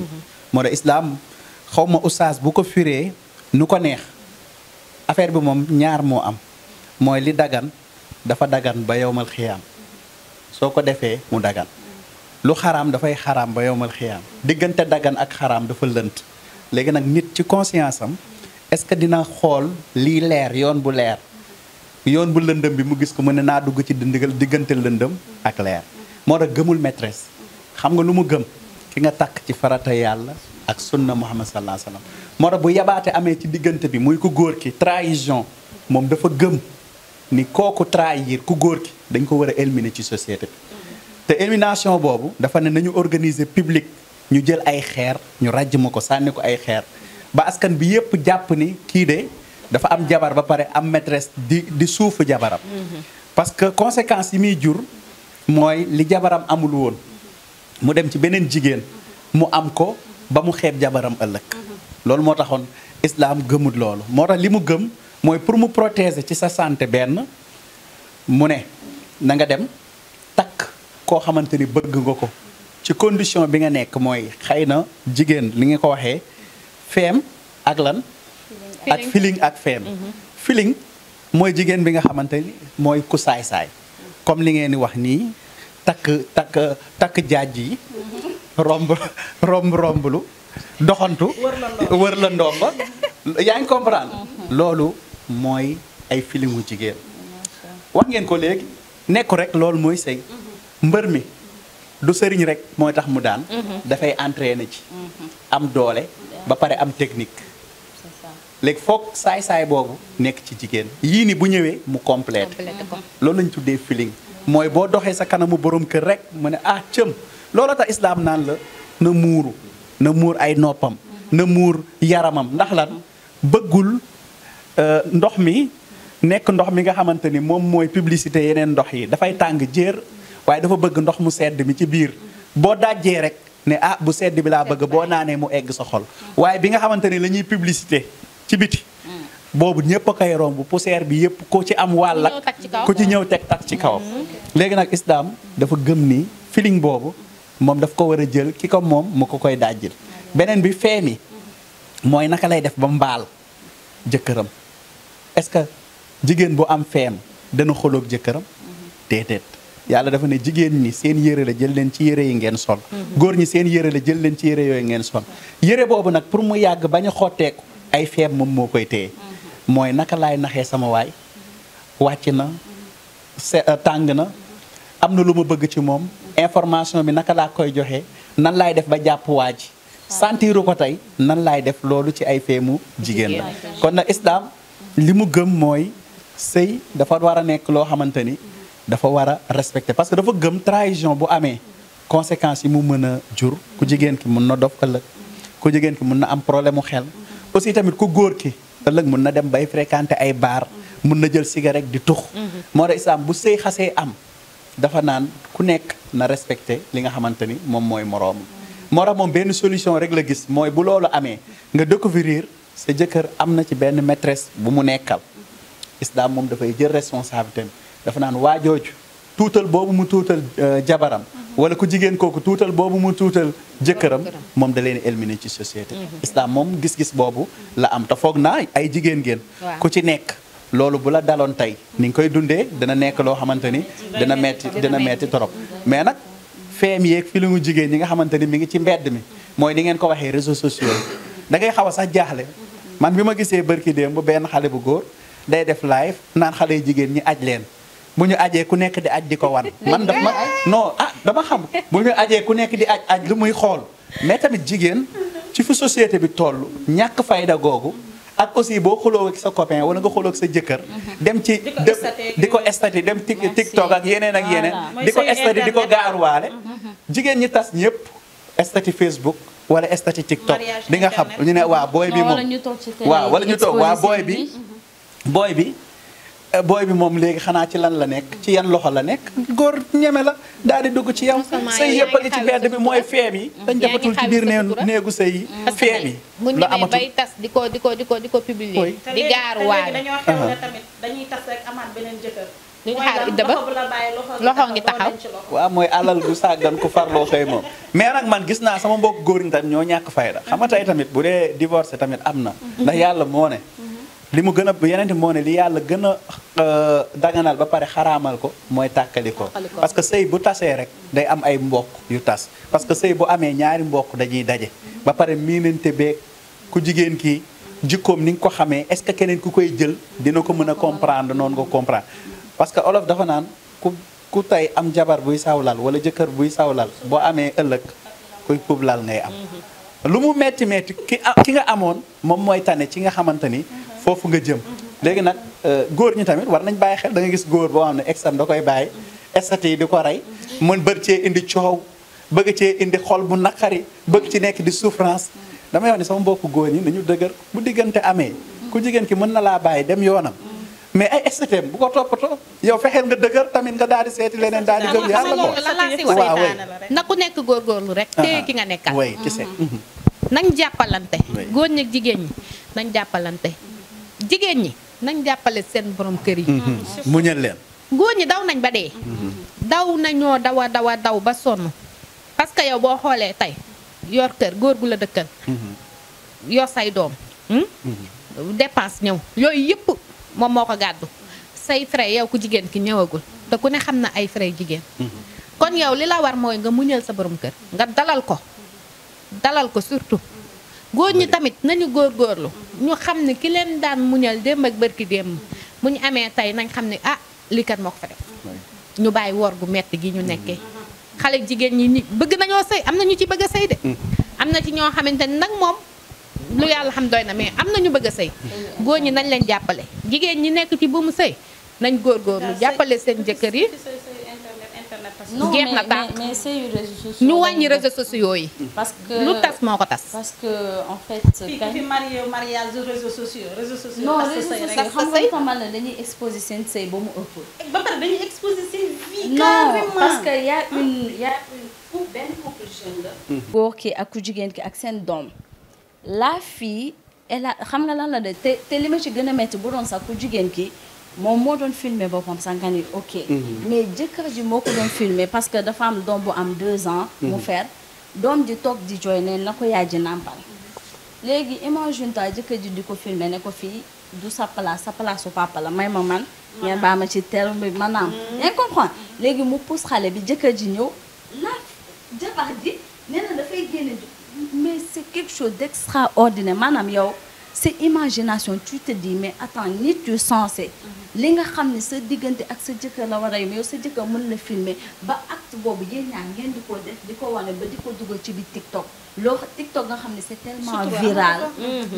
moo tax islam xaw ma oustaz bu ko firee nu ko neex affaire bi moom ñaar moo am mooy li dagan dafa dagan ba yowmal xiyaam soo ko defee mu dagan lu xaraam dafay xaraam ba yowmal xiyaam diggante dagan ak xaraam dafa lënt léegi nag nit ci conscience am est-ce que dina xool lii leer yoon bu leer yoon bu lëndëm bi mu gis ko mu ne naa dugg ci diggante lëndëm ak leer moo tax gëmul maîtresse xam nga lu mu gëm ki nga takk ci farata yàlla ak sunna Muhammad sallallahu alayhi wa sallam moo tax bu yabaate amee ci diggante bi muy ku góor ki trahison moom dafa gëm ni kooku trahir ku góor ki dañ ko war a éliminer ci société bi te élimination boobu dafa ne nañu organiser public ñu jël ay xeer ñu ràjj ma ko sànni ko ay xeer ba askan bi yépp jàpp ni kii de dafa am jabar ba pare am maîtresse di suufu jabaram parce que conséquences yi muy jur mooy li jabaram amul woon mu dem ci beneen jigéen mu am ko ba mu xeeb jabaram ëllëg loolu moo taxoon islam gëmut loolu moo tax li mu gëm mooy pour mu protéger ci sa santé benn mu ne na nga dem takk koo xamante ni bëgg nga ko ci condition bi nga nekk mooy xëy na jigéen li nga ko waxee feem ak lan ak feeling ak feem feeling mooy jigéen bi nga xamante ni mooy ku saay-saay comme li ngeen di wax nii takk jaaj yi romblu doxantu wër la ndomba yaa ngi comprendre loolu mooy ay feelingu jigéen wax ngeen ko léegi nekku rek loolu mooy sëy mbër mi du sëriñ rek mooy tax mu daan dafay entraîner ci am doole ba pare am technique léegi foog saay-saay boobu nekk ci jigéen yii ni bu ñëwee mu complété ko loolu lañ tuddee feeling mooy boo doxee sa kanamu borom kër rek mu ne ah cëm loolu tax islam naan la na muur ay noppam na muur yaramam ndax lan bëggul ndox mi nekk ndox mi nga xamante ni moom mooy publicité yeneen ndox yi dafay tàng jër waaye dafa bëgg ndox mu sedd mi ci biir boo dajjee rek ne ah bu sedd bi laa bëgg boo naanee mu egg sa xol waaye bi nga xamante ni la ñuy publicité ci biti boobu ñëpp a koy romb poussière bi yëpp ko ci am wàll ak ku ci ñëw teg tak ci kawam léegi nag islam dafa gëm ni feeling boobu moom daf ko war a jël ki ko moom mu ko koy dajjil beneen bi feemi mooy naka lay def ba mbaal jëkkëram est-ce que jigéen bu am feem dana xoloog jëkkëram déedéet yàlla dafa ne jigéen ñi seen yére la jël leen ci yére yi ngeen sol góor ñi seen yére la jël leen ci yére yooyu ngeen sol yére boobu nag pour mu yàgg bañ a xotteeku ay feem moom moo koy téye mooy naka laay naxee sama waay wàcc na tàng na am na lu ma bëgg ci moom information bi naka laa koy joxe nan laay def ba jàpp waa ji sentiru ko tey nan laay def loolu ci ay feemu jigéen la kon nag islam li mu gëm mooy sëy dafa war a nekk loo xamante ni dafa war a respecter parce que dafa gëm trahison bu amee conséquences yi mu mën a jur ku jigéen ki mun na dof ëllëg ku jigéen ki mun na am problème mu xel aussi tamit ku góor ki ëllëg mun na dem bay fréquenter ay baar mun na jël cigarette di tux moo tax islam bu sëy xasee am dafa naan ku nekk na respecter li nga xamante ni moom mooy moroom moo tax moom benn solution rek la gis mooy bu loolu amee nga découvrir sa jëkkër am na ci benn maîtresse bu mu nekkal islam moom dafay jël responsabilité dafa naan waajooju tuutal boobu mu tuutal jabaram wala ku jigéen kooku tuutal boobu mu tuutal jëkkëram moom da leen éliminer ci société islam moom gis-gis boobu la am te foog naa ay jigéen ngeen ku ci nekk loolu bu la daloon tey ni nga koy dundee dina nekk loo xamante ni dina metti trop mais nag feem yeeg fi lu mu jigéen ñi nga xamante ni mi ngi ci mbedd mi mooy ni ngeen ko waxee réseaux sociaux yi da ngay xaw a sax jaaxle man bi ma gisee bërki démb bu benn xale bu góor day def live naan xale yu jigéen ñi aj leen bu ñu ajee ku nekk di aj di ko wan man daf ma non dama xam bu ñu ajee ku nekk di aj lu muy xool mais tamit jigéen ci fu société bi toll ñàkk fayda googu ak aussi boo xuloo ak sa copain wala nga xuloo ak sa jëkkër dem ci di ko estati dem TikTok ak yeneen ak yeneen di ko estati di ko gaaruwaale jigéen ñi tas ñëpp estati Facebook wala estati TikTok di nga xam ñu ne waa booy bi moom waaw wala ñu toog waa booy bi moom léegi xanaa ci lan la nekk ci yan loxo la nekk góor ñeme la daal di dugg ci yow sëy yëpp a ngi ci mbedd bi mooy feem yi dañ defatul ci biir néegu sëy yi feem yi bu ñu demee bay tas di ko publier di gaar waale dañoo xew ne tamit dañuy tas rek amaat beneen jëkkër duñu xaar idda ba loxo ngi taxaw waaw mooy alal du sàggan ku farloo xëy moom mais nag man gis naa sama mbokk góor ñi tamit ñoo ñàkk fayda xam nga tey tamit bu dee divorcé tamit am na ndax yàlla moo ne li mu gën a yeneen moo ne li yàlla gën a daganal ba pare xaraamal ko mooy tàkkali ko parce que sëy bu tasee rek day am ay mbokk yu tas parce que sëy bu amee ñaari mbokk dañuy daje ba pare miinante beeg ku jigéen kii jikkoom ni nga ko xamee est-ce que keneen ku koy jël dina ko mën a comprendre noonu nga comprendre parce que olof dafa naan ku tey am jabar buy sawlal wala jëkkër buy sawlal boo amee ëllëg kuy publal ngay am lu mu metti metti ki nga amoon moom mooy tane ci nga xamante ni foofu nga jëm léegi nag góor ñi tamit war nañ bàyyi xel da nga gis góor boo xam ne exam da koy bàyyi estat yi di ko rey mën bëgg cee indi coow bëgg cee indi xol bu naqari bëgg ci nekk di souffrance damay wax ne sama mbokku góor ñi nañu dëgër bu diggante amee ku jigéen ki mën na laa bàyyi dem yoonam mais ay estatem bu ko toppatoo yow fexeel nga dëgër tamit nga daal di seeti leneen daal di gëm yàlla ko waaw na ku nekk góorgóorlu rek téye ki nga nekkal way ci se nañ jàppalante góor ñi ak jigéen ñi nañ jàppalante jigéen ñi nañ jàppale seen borom kër yi muñal leen góor ñi daw nañ ba dee daw nañoo daw ba sonn parce que yow boo xoolee tey yor kër góor gu la dëkkal yor say doom dépense ñëw yooyu yëpp moom moo ko gàddu say frais yow ku jigéen ki ñëwagul te ku ne xam na ay frais jigéen kon yow li la war mooy nga muñal sa borom kër nga dalal ko surtout góor ñi tamit nañu góorgóorlu ñu xam ne ki leen daan muñal démb ak bërki démb bu ñu amee tey nañ xam ne ah lii kat moo ko fa def ñu bàyyi wor gu metti gi ñu nekkee xale jigéen ñi bëgg nañoo sëy am na ñu ci bëgg a sëy de am na ci ñoo xamante ni nag moom lu yàlla xam doy na mais am na ñu bëgg a sëy góor ñi nañ leen jàppale jigéen ñi nekk ci bu mu sëy nañ góorgóorlu jàppale seen jëkkër yi non jeex na tàkk mais c'est yu réseaux sociaux ñu wàññi réseaux sociaux yi parce que lu tas moo ko tas parce que en fait fii ku fi mariage réseaux sociaux non parce que réseaux sëy rek. sociaux xam nga xamal na dañuy exposer seen sëy ba mu ëpp ba pare dañuy exposer seen vie non carrément. parce que y a une benn couple jeune la góor ki ak ku jigéen ki ak seen doom la fille elle a xam nga lan la de te li ma ci gën a métti bu doon sax ku jigéen ki moom moo doon filmer boppam sax nga ni ok mais jëkkër ji moo ko doon filmer parce que dafa am doom bu am 2 ans mu fer doom ji toog di jooy ne na ko yaay ji nàmpal léegi imagine ta jëkkër ji di ko filmer ne ko fii du sa place su papa la may ma man ngeen baa ma ci terme bi maanaam yaa ngi comprendre léegi mu pousse xale bi jëkkër ji ñëw la jabar ji nee na dafay génne mais c'est quelque chose d'extraordinaire maanaam yow c'est imagination tu te dis mais attends nit yu sensé li nga xam ne sa diggante ak sa jëkkër la war a yow sa jëkkër mën la filmer ba acte boobu yéen ñaar ngeen di ko def di ko wane ba di ko dugal ci biir TikTok loo TikTok nga xam ne c'est tellement viral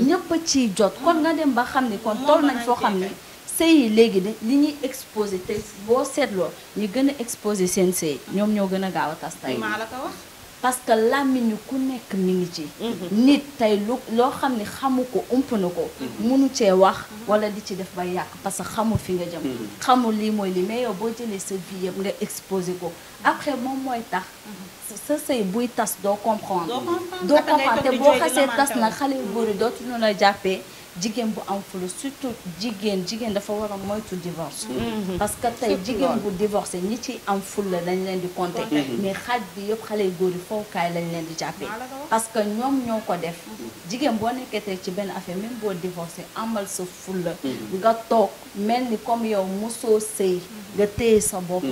ñëpp a ciy jot kon nga dem ba xam ne kon toll nañ foo xam ne sëy yi léegi de li ñuy exposé te boo seetloo ñu gën a exposé seen sëy ñoom ñoo gën a gaaw a tas tey maa la ko wax. parce que làmmiñu ku nekk mi ngi ci nit tey loo xam ne xamu ko ump na ko munu cee wax wala di ci def ba yàq parce que xamul fi nga jëm xamul lii mooy lii mais yow boo jëlee sa vie yëpp nga exposé ko après moom mooy tax sa sëy buy tas doo comprendre te boo xasee tas nag xale yu góor yi dootuñu la jàppee jigéen bu am fulu surtout jigéen dafa war a moytu divorce parce que tey jigéen bu divorcé ñi ci am fulla lañ leen di compter mais xaaj bi yëpp xale yu góor yi fowukaay lañ leen di jàppee parce que ñoom ñoo ko def jigéen boo nekkee tey ci benn affaire même boo divorcé amal sa fulla nga toog mel ni comme yow mosoo sëy nga téye sa bopp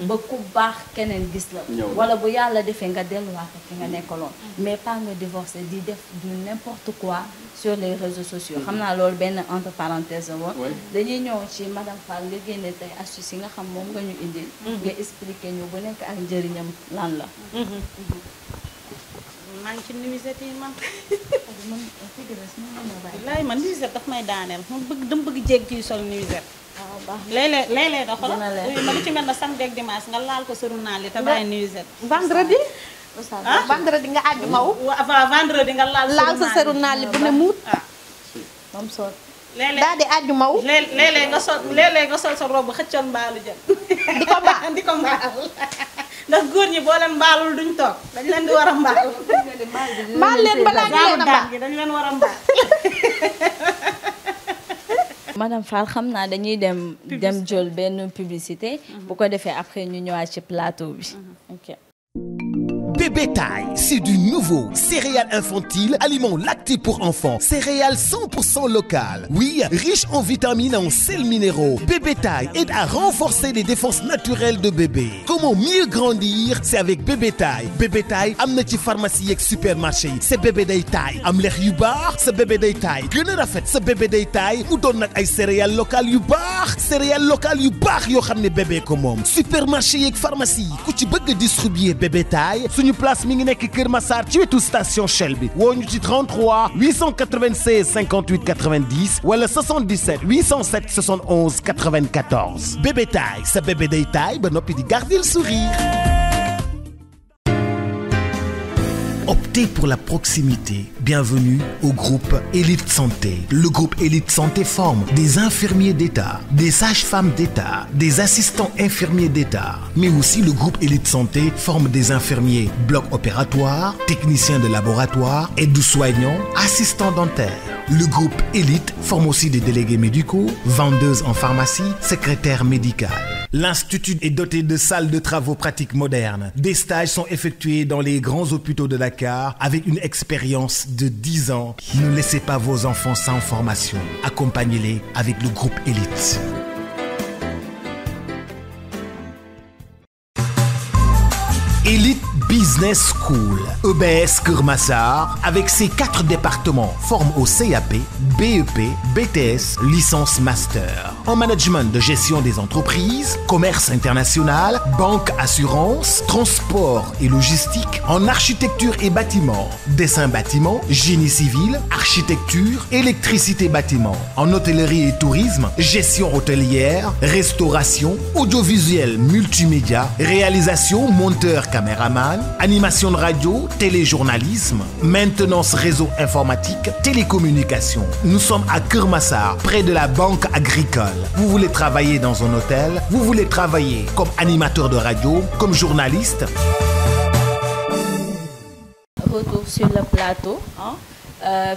ba ku baax keneen gis la wala bu yàlla defee nga delluwaat ki nga nekkaloon mais pas nga divorcé di def du n'importe quoi sur les réseaux sociaux xam naa loolu benn entre parenthèse la woon dañuy ñëw ci madame Fall nga génne tey astuce yi nga xam moom nga ñu indil nga expliquer ñu bu nekk ak njëriñam lan la maa ngi ci nuisette yi man laay man nuisette daf may daaneel dama bëgg jéeg ci sol nuisette léeg-léeg da xool ma lu ci mel na samedi ak dimanche nga laal ko sëru naa li te bàyyi nuisette vendredi nga àjju maw vendredi nga laal sa sëru naa li bu ne muut moom soot daal di àjju maw léeg-léeg nga sol sa robe xëccoon mbaalu jël di ko mbaal ndax góor ñi boo leen mbaalul duñ toog dañ leen di war a mbaal mbaal leen balaa ñu leen a mbaal dañ leen war a mbaal madame Fall xam naa dañuy dem jël benn publicité bu ko defee après ñu ñëwaat ci plateau bi ok. Bébé Taille, c'est du nouveau céréales infantiles, aliments lactés pour enfants, céréales 100% locales. Oui, riche en vitamines et en sels minéraux. Bébé Taille aide à renforcer les défenses naturelles de bébé. Comment mieux grandir? C'est avec Bébé Taille. Bébé Taille am na ci pharmacie ak supermarché yi. C'est bébé day taille am lex yu baax sa bébé day taille gën a rafet sa bébé day taille mu doon nag ay céréales locales yu baax yoo xam ne bébé ko moom. Supermarché yi ak pharmacie yi ku ci bëgg distribuer Bébé Taille suñu place mi ngi nekk Kër Massar ci wetu station Shell bi woo ñu ci 33 896 58 90 wala 77 807 71 94 Bébé Taille sa bébé day taille ba noppi di garder le sourire. Optez pour la proximité. Bienvenue au groupe Élite Santé. Le groupe Élite Santé forme des infirmiers d'État, des sages-femmes d'État, des assistants infirmiers d'État. Mais aussi le groupe Élite Santé forme des infirmiers bloc opératoire, techniciens de laboratoire, aides-soignants, assistants dentaires. Le groupe Élite forme aussi des délégués médicaux, vendeuses en pharmacie, secrétaires médicales. L'Institut est doté de salles de travaux pratiques modernes. Des stages sont effectués dans les grands hôpitaux de Dakar avec une expérience de 10 ans. Ne laissez pas vos enfants sans formation. Accompagnez-les avec le groupe Élite. Élite Business. Business School. EBS Keur Massar, avec ses 4 départements, forme au CAP, BEP, BTS, licence master. En management de gestion des entreprises, commerce international, banque assurance, transport et logistique, en architecture et bâtiment, dessin bâtiment, génie civil, architecture, électricité bâtiment, en hôtellerie et tourisme, gestion hôtelière, restauration, audiovisuel multimédia, réalisation, monteur, caméraman, animation de radio, téléjournalisme, maintenance réseau informatique, télécommunication. Nous sommes à Keur Massar, près de la banque agricole. Vous voulez travailler dans un hôtel? Vous voulez travailler comme animateur de radio, comme journaliste? Retour sur le plateau.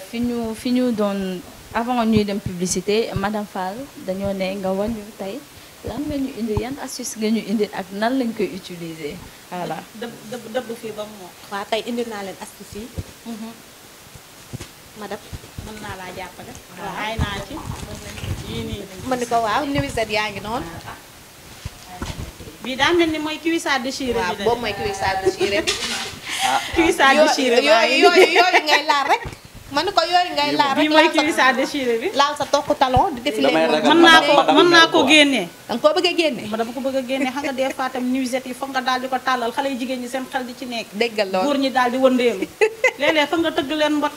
fi ñu doon avant ñuy dem publicité madame Fall dañoo ne nga wan ñu tey lan nga ñu indi yan astuce nga ñu indi ak nan lañ koy utiliser voilà. dëbb fii ba mu mokk. waaw tey indi naa leen astuce yi. madame mën naa laa jàppale. waaw ay naa ci. yii nii. ma ni ko waaw nuisette yaa ngi noonu. bii daa mel ni mooy cuissard déchiré bi. waaw boobu mooy cuissard déchiré bi. cuissard déchiré bi yooyu ngay laal rek. ma ni ko yooyu ngay laal rek. bii mooy cuissard déchiré bi. laal sa tokk talon di def leen. mën naa ko génnee. danga koo bëgg a génne. dama ko bëgg a génne xam nga des fois tam nuisette yi foog nga daal di ko tàllal xale yu jigéen ñi seen xel di ci nekk. déggal loolu góor ñi daal di wëndeelu. léeg-léeg foog nga tëgg leen mbot.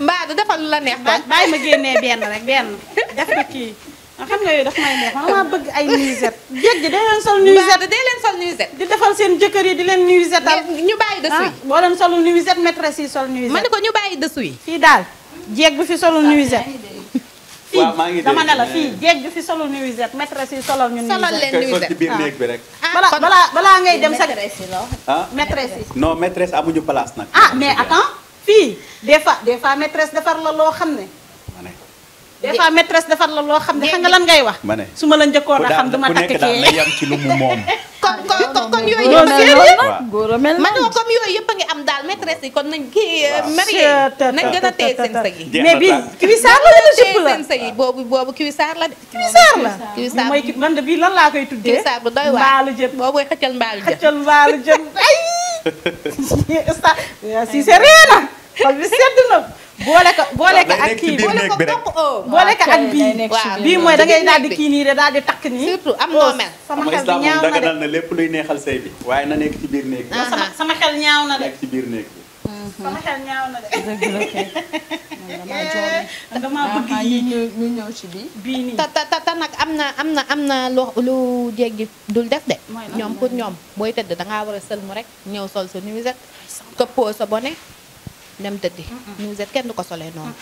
mbaa du defal lu la neex kon. bàyyi ma génnee benn rek benn def ko kii. xam nga yooyu daf may neex man maa bëgg ay nuisette. jéeg ji dee leen sol nuisette. dee leen sol nuisette. di defal seen jëkkër yi di leen nuisette al. ñu bàyyi dessous yi. boo leen solul nuisette maîtresse yi sol nuisette. ma ni ko ñu bàyyi dessous yi. fii daal jéeg bi fi solul nuisette. waaw maa ngi dama ne la fii jéeg bi fi solul nuisette maîtresse yi solal ñu nuisette. solal leen nuisette ci biir néeg bi rek. balaa ngay dem sa ah maîtresse yi. non maîtresse amuñu place nag. ah mais attends fii des fois maîtresse defar la loo xam ne. des fois maîtresse defar la loo xam ne xam nga lan ngay wax. ma ne su ma la njëkkoon a xam duma ku takk nekk daal na kii. yam ci lu mu moom. kon yooyu loolu sérieux. góor mel ma ne ko comme yooyu yëpp a ngi am daal maîtresse yi kon nañ kii marié nañ gën a téye seen sëy yi. mais bii cuissard la wala jupe la. seen sëy yi boobu cuissard la de. cuissard la. cuissard mooy man de bii lan laa koy tuddee. cuissard bu doy waar mbaalu jën. boobu xëccal mbaalu jën. xëccal mbaalu jën ay. si c'est rien na xol bi sedd na. boole ko ak kii boole ko ak bii. waaw bii mooy da ngay daal di kii nii de daal di takk nii. surtout am noo mel. sama xam nga xel islam bi ñaaw moom na de. daganal na lépp luy neexal sëy bi waaye na nekk ci biir néeg bi. sama xel ñaaw na de. nekk ci biir néeg bi. sama xel ñaaw na de. dëgg la kay. damaa bëgg ñu yii ñu ñëw ci bii. bii nii. ta nag am na lu jéggi dul def de. mooy lan ñoom pour ñoom booy tëdd dangaa war a sëlmu rek ñëw sol sa nuisette këppoo sa bonnet dem tëddi. nuisette kenn du ko solee noonu.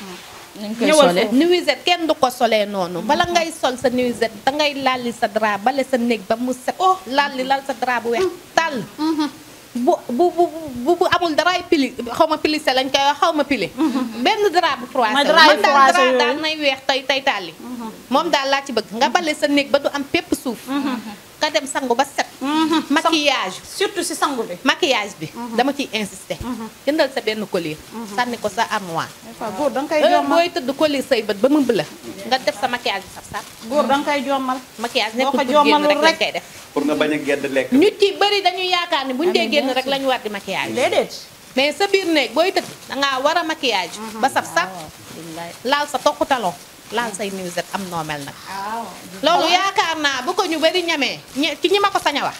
nañ koy ñëwal solee. foofu. nuisette kenn du ko solee noonu bala ngay sol sa nuisette dangay lalli sa drap bale sa néeg ba mu set. lalli lal sa drap bu weex tàll. bu amul daraay pili xaw ma pilise lañ koy wax xaw ma pili. benn drap bu froissé. mooy drap yu froissé drap yooyu. daal nay weex tey tàlli. moom daal laa ci bëgg nga bale sa néeg ba du am pépp suuf. nga dem sangu ba set. maquillage surtout si sangu bi. maquillage bi. dama ciy insister. jëndal sa benn collier. sànni ko sa armoire. góor da nga koy jommal. booy tëdd collier say bët ba mu bëla nga def sa maquillage bi saf saf. góor da nga koy jommal. maquillage boo nekkul ko pour génn jommalul rek lañ rek. koy def. pour nga bañ a gedd lekk. ñu ci bëri dañuy yaakaar ni buñ dee génn rek lañu war di maquillage. déedéet. mais sa biir néeg booy tëdd dangaa war a maquillage. ba saf saf laal sa tokku talon laal say nuisette am noo mel nag. loolu yaakaar naa bu ko ñu bëri ñamee ci ñi ma ko sañ a wax.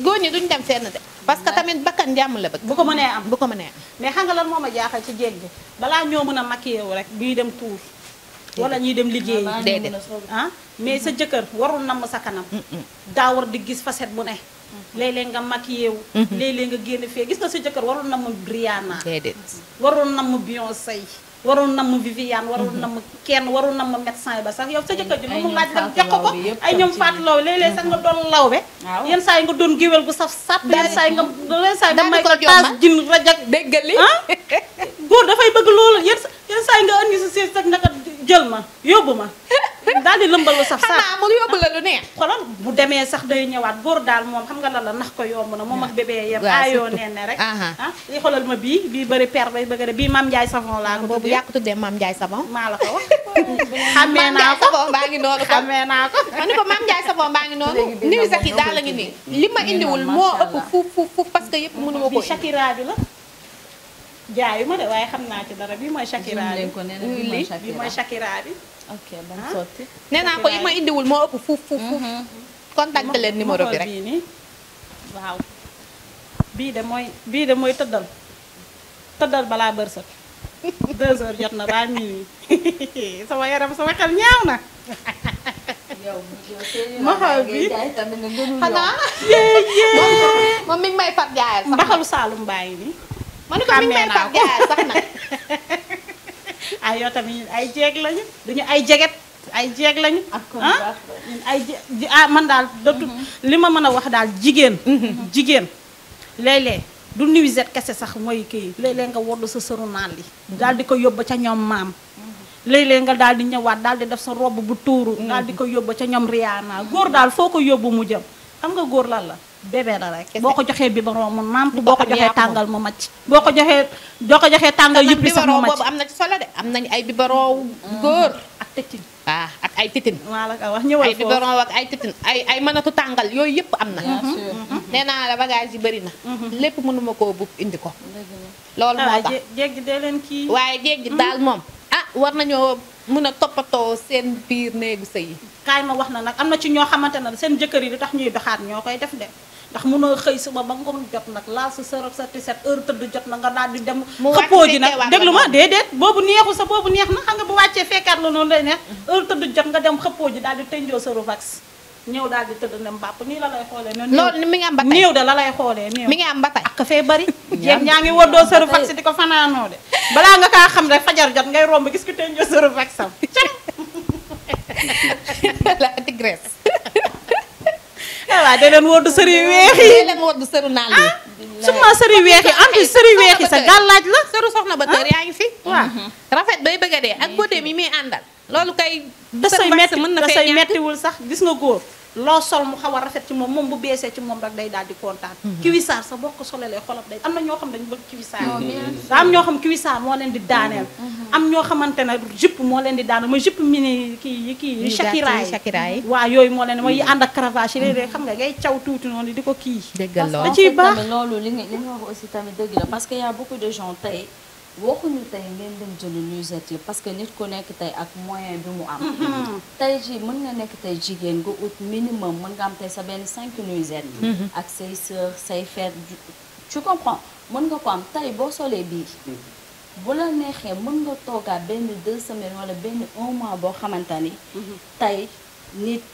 góor ñi duñ dem fenn de. parce que tamit bakkan jàmm la bëgg. bu ko mënee am bu ko mënee am. mais xam nga lan moo ma jaaxal ci jéeg bi balaa ñoo mën a maquillé wu rek ñuy dem tuur wala ñuy dem liggéeyi. déedéet. ah mais sa jëkkër warul namm sa kanam. daa war di gis facette bu ne. léeg-léeg nga maquillé wu. léeg-léeg nga génn fee gis nga sa jëkkër warul namm Rihanna. déedéet. warul namm Beyoncé. warul namm Viviane warul namm kenn warul namm médecin ba sax yow sa jëkkër ji lu mu laaj nga jox ko ay ñoom Fatou Law léeg-léeg sax nga doon lawbe. yenn saa yi nga doon géwél bu saf sàpp yenn saa yi nga may ko taas jin rajak déggal li góor dafay bëgg loolu yenn saa yi nga andi sa seet sax naka jël ma yóbbu ma daal di lëmbal lu saf sàpp xanaa mu yóbbu la lu neex. xoolal bu demee sax day ñëwaat góor daal moom xam nga la nax ko yomb na moom ak bébé yem waaw, aayoo surtout. nee ne rek Aha. li xoolal ma bii bëri per bay bëgg de bii Mame Ndiaye Savon laa ko boobu tuddee yaa ko tuddee Mame Ndiaye Savon. maa la ko wax xamee Mame naa Ndiaye ko Savon baa ngi noonu kon. xamee naa ko ma ni ko Mame Ndiaye Savon baa ngi noonu. nuyu sax yi daal la ngi nii. li ma indiwul moo ëpp fuuf parce que yëpp mënu ma ko bii indi. Shakira bi la jaayu ma de waaye xam naa ci dara bii mooy Shakira bi bii mooy Shakira bi ok ban sotti. nee naa ko yi ma indiwul moo ëpp fuuf. contacté leen numéro bi rek. bii nii waaw bii de mooy tëddal balaa bërsët 2 heures jot na ba minuit sama yaram sama xel ñaaw na ma xool bi xanaa moom mi ngi may fat jaayal sax. mbaxalu Saalum baa ngi nii ma ni ko mi ngi may fat jaayal sax nag. ay yoo tamit ay jeeg lañu duñu ay jeget ay jeeg lañu ñun ay man daal dootu li ma mën a wax daal jigéen léeg-léeg du nuisette kese sax mooy kii léeg-léeg nga woddu sa sëru naan li daal di ko yóbbu ca ñoom maam léeg-léeg nga daal di ñëwaat daal di def sa robe bu tuuru daal di ko yóbbu ca ñoom Rihanna góor daal foo ko yóbbu mu jëm xam nga góor lan la bébé la rek boo ko joxee biberon mu nàmp boo ko joxee tàngal mu macc boo ko joxee tàngal yëppi sax mu macc boobu am na ci solo de am nañ ay biberon góor ak tëccin ak ay titin. maa la ko wax ñëwal ay biberon ak ay titin ay mënatu tàngal yooyu yëpp am na. nee naa la bagage yi bëri na. lépp mënuma koo buub indi ko. loolu moo tax jéeg ji dee leen kii waaye jéeg ji daal moom war nañoo mën a toppatoo seen biir néegu sëy yi. kaay ma wax na nag am na ci ñoo xamante ne seen jëkkër yi li tax ñuy doxaat ñoo koy def de ndax mënoo xëy suba ba ngoon jot nag laal sa sër ak sa tiset heure tëdd jot na nga daal di dem xëppoo ji nag déglu ma déedéet boobu neexu sa boobu neex na xam nga bu wàccee fekkaat la noonu lay neex heure tëdd jot nga dem xëppoo ji daal di tënjoo sa Rovax ñëw daal di tëdd nem bàpp nii la lay xoolee noonu loolu mi ngi am ba tey néew de la lay xoolee néew mi ngi am ba tey ak fee bari jéeg ñaa ngi woddoo sa Rovax di ko fanaanoo de balaa nga kaa xam rek fajar jot ngay romb gis ko tënjoo sa Rovax sam la tigresse waaw da leen woddu sëri weex yi leen woddu sëru naan yi suma sëri weex yi anti sëri weex yi sa gàllaaj la sëru soxna ba tër yaa ngi fi waaw rafet bay bëgg a dee ak bodee mi muy àndal loolu kay da say metti mën na da fee say ñàkk. mettiwul sax gis nga góor loo sol mu xaw a rafet ci moom bu beesee ci moom rek day daal di kontaan kiwisaar sa boo ko solelee xolam day am na ñoo xam dañu bëgg kiwisaar da am ñoo xam kiwisaar moo leen di daaneel am ñoo xamante ne jupe moo leen di daaneel mooy jupe mini kii Shakira yi waaw yooyu moo leen mooy yi ànd ak cravache yi léeg-léeg xam nga ngay caw tuuti noonu di ko kii déggal da loolu ciy baax tamit loolu li nga wax aussi tamit dëgg la parce que y a beaucoup de gens tey waxuñu tey ngeen dem jënd nuisette yi parce que nit ku nekk tey ak moyen bi mu am tey ji mën nga nekk tey jigéen nga ut minimum mën nga am tey sa benn 5 nuisette ak say sœur say frère tu comprends mën nga ko am tey boo solee bii bu la neexee mën nga toogaat benn 2 semaines wala benn 1 mois boo xamante ni tey nit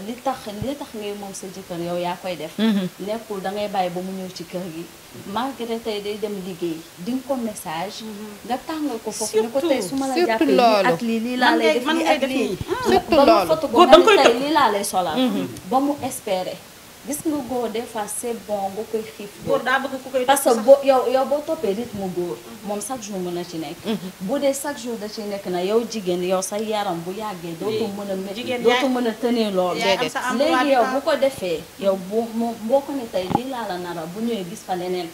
li tax ngay moom sa jëkkër yow yaa koy def nekkul da ngay bàyyi ba mu ñëw ci kër gi malgré tey day dem liggéey di nga ko message nga tàngal ko foofu ne ko tey su ma la jàppee lii ak lii laa lay def lii ak lii surtout ba loolu mu foto ko góor da nga koy tey tëb. lii laa lay solal ba mu espérer gis nga góor des fois c'est bon nga koy xiif góor daa bëgg ku koy parce que boo yow boo toppee rythme góor moom chaque jour mën na ci nekk bu dee chaque jour da ci nekk na yow jigéen yow sa yaram bu yàggee dootu mën a métti jigéen dootu mën a tenir loolu yaay am sa emploi léegi du yow temps. bu ko defee yow boo ko ne tey lii laa la nara bu ñëwee gis fa leneen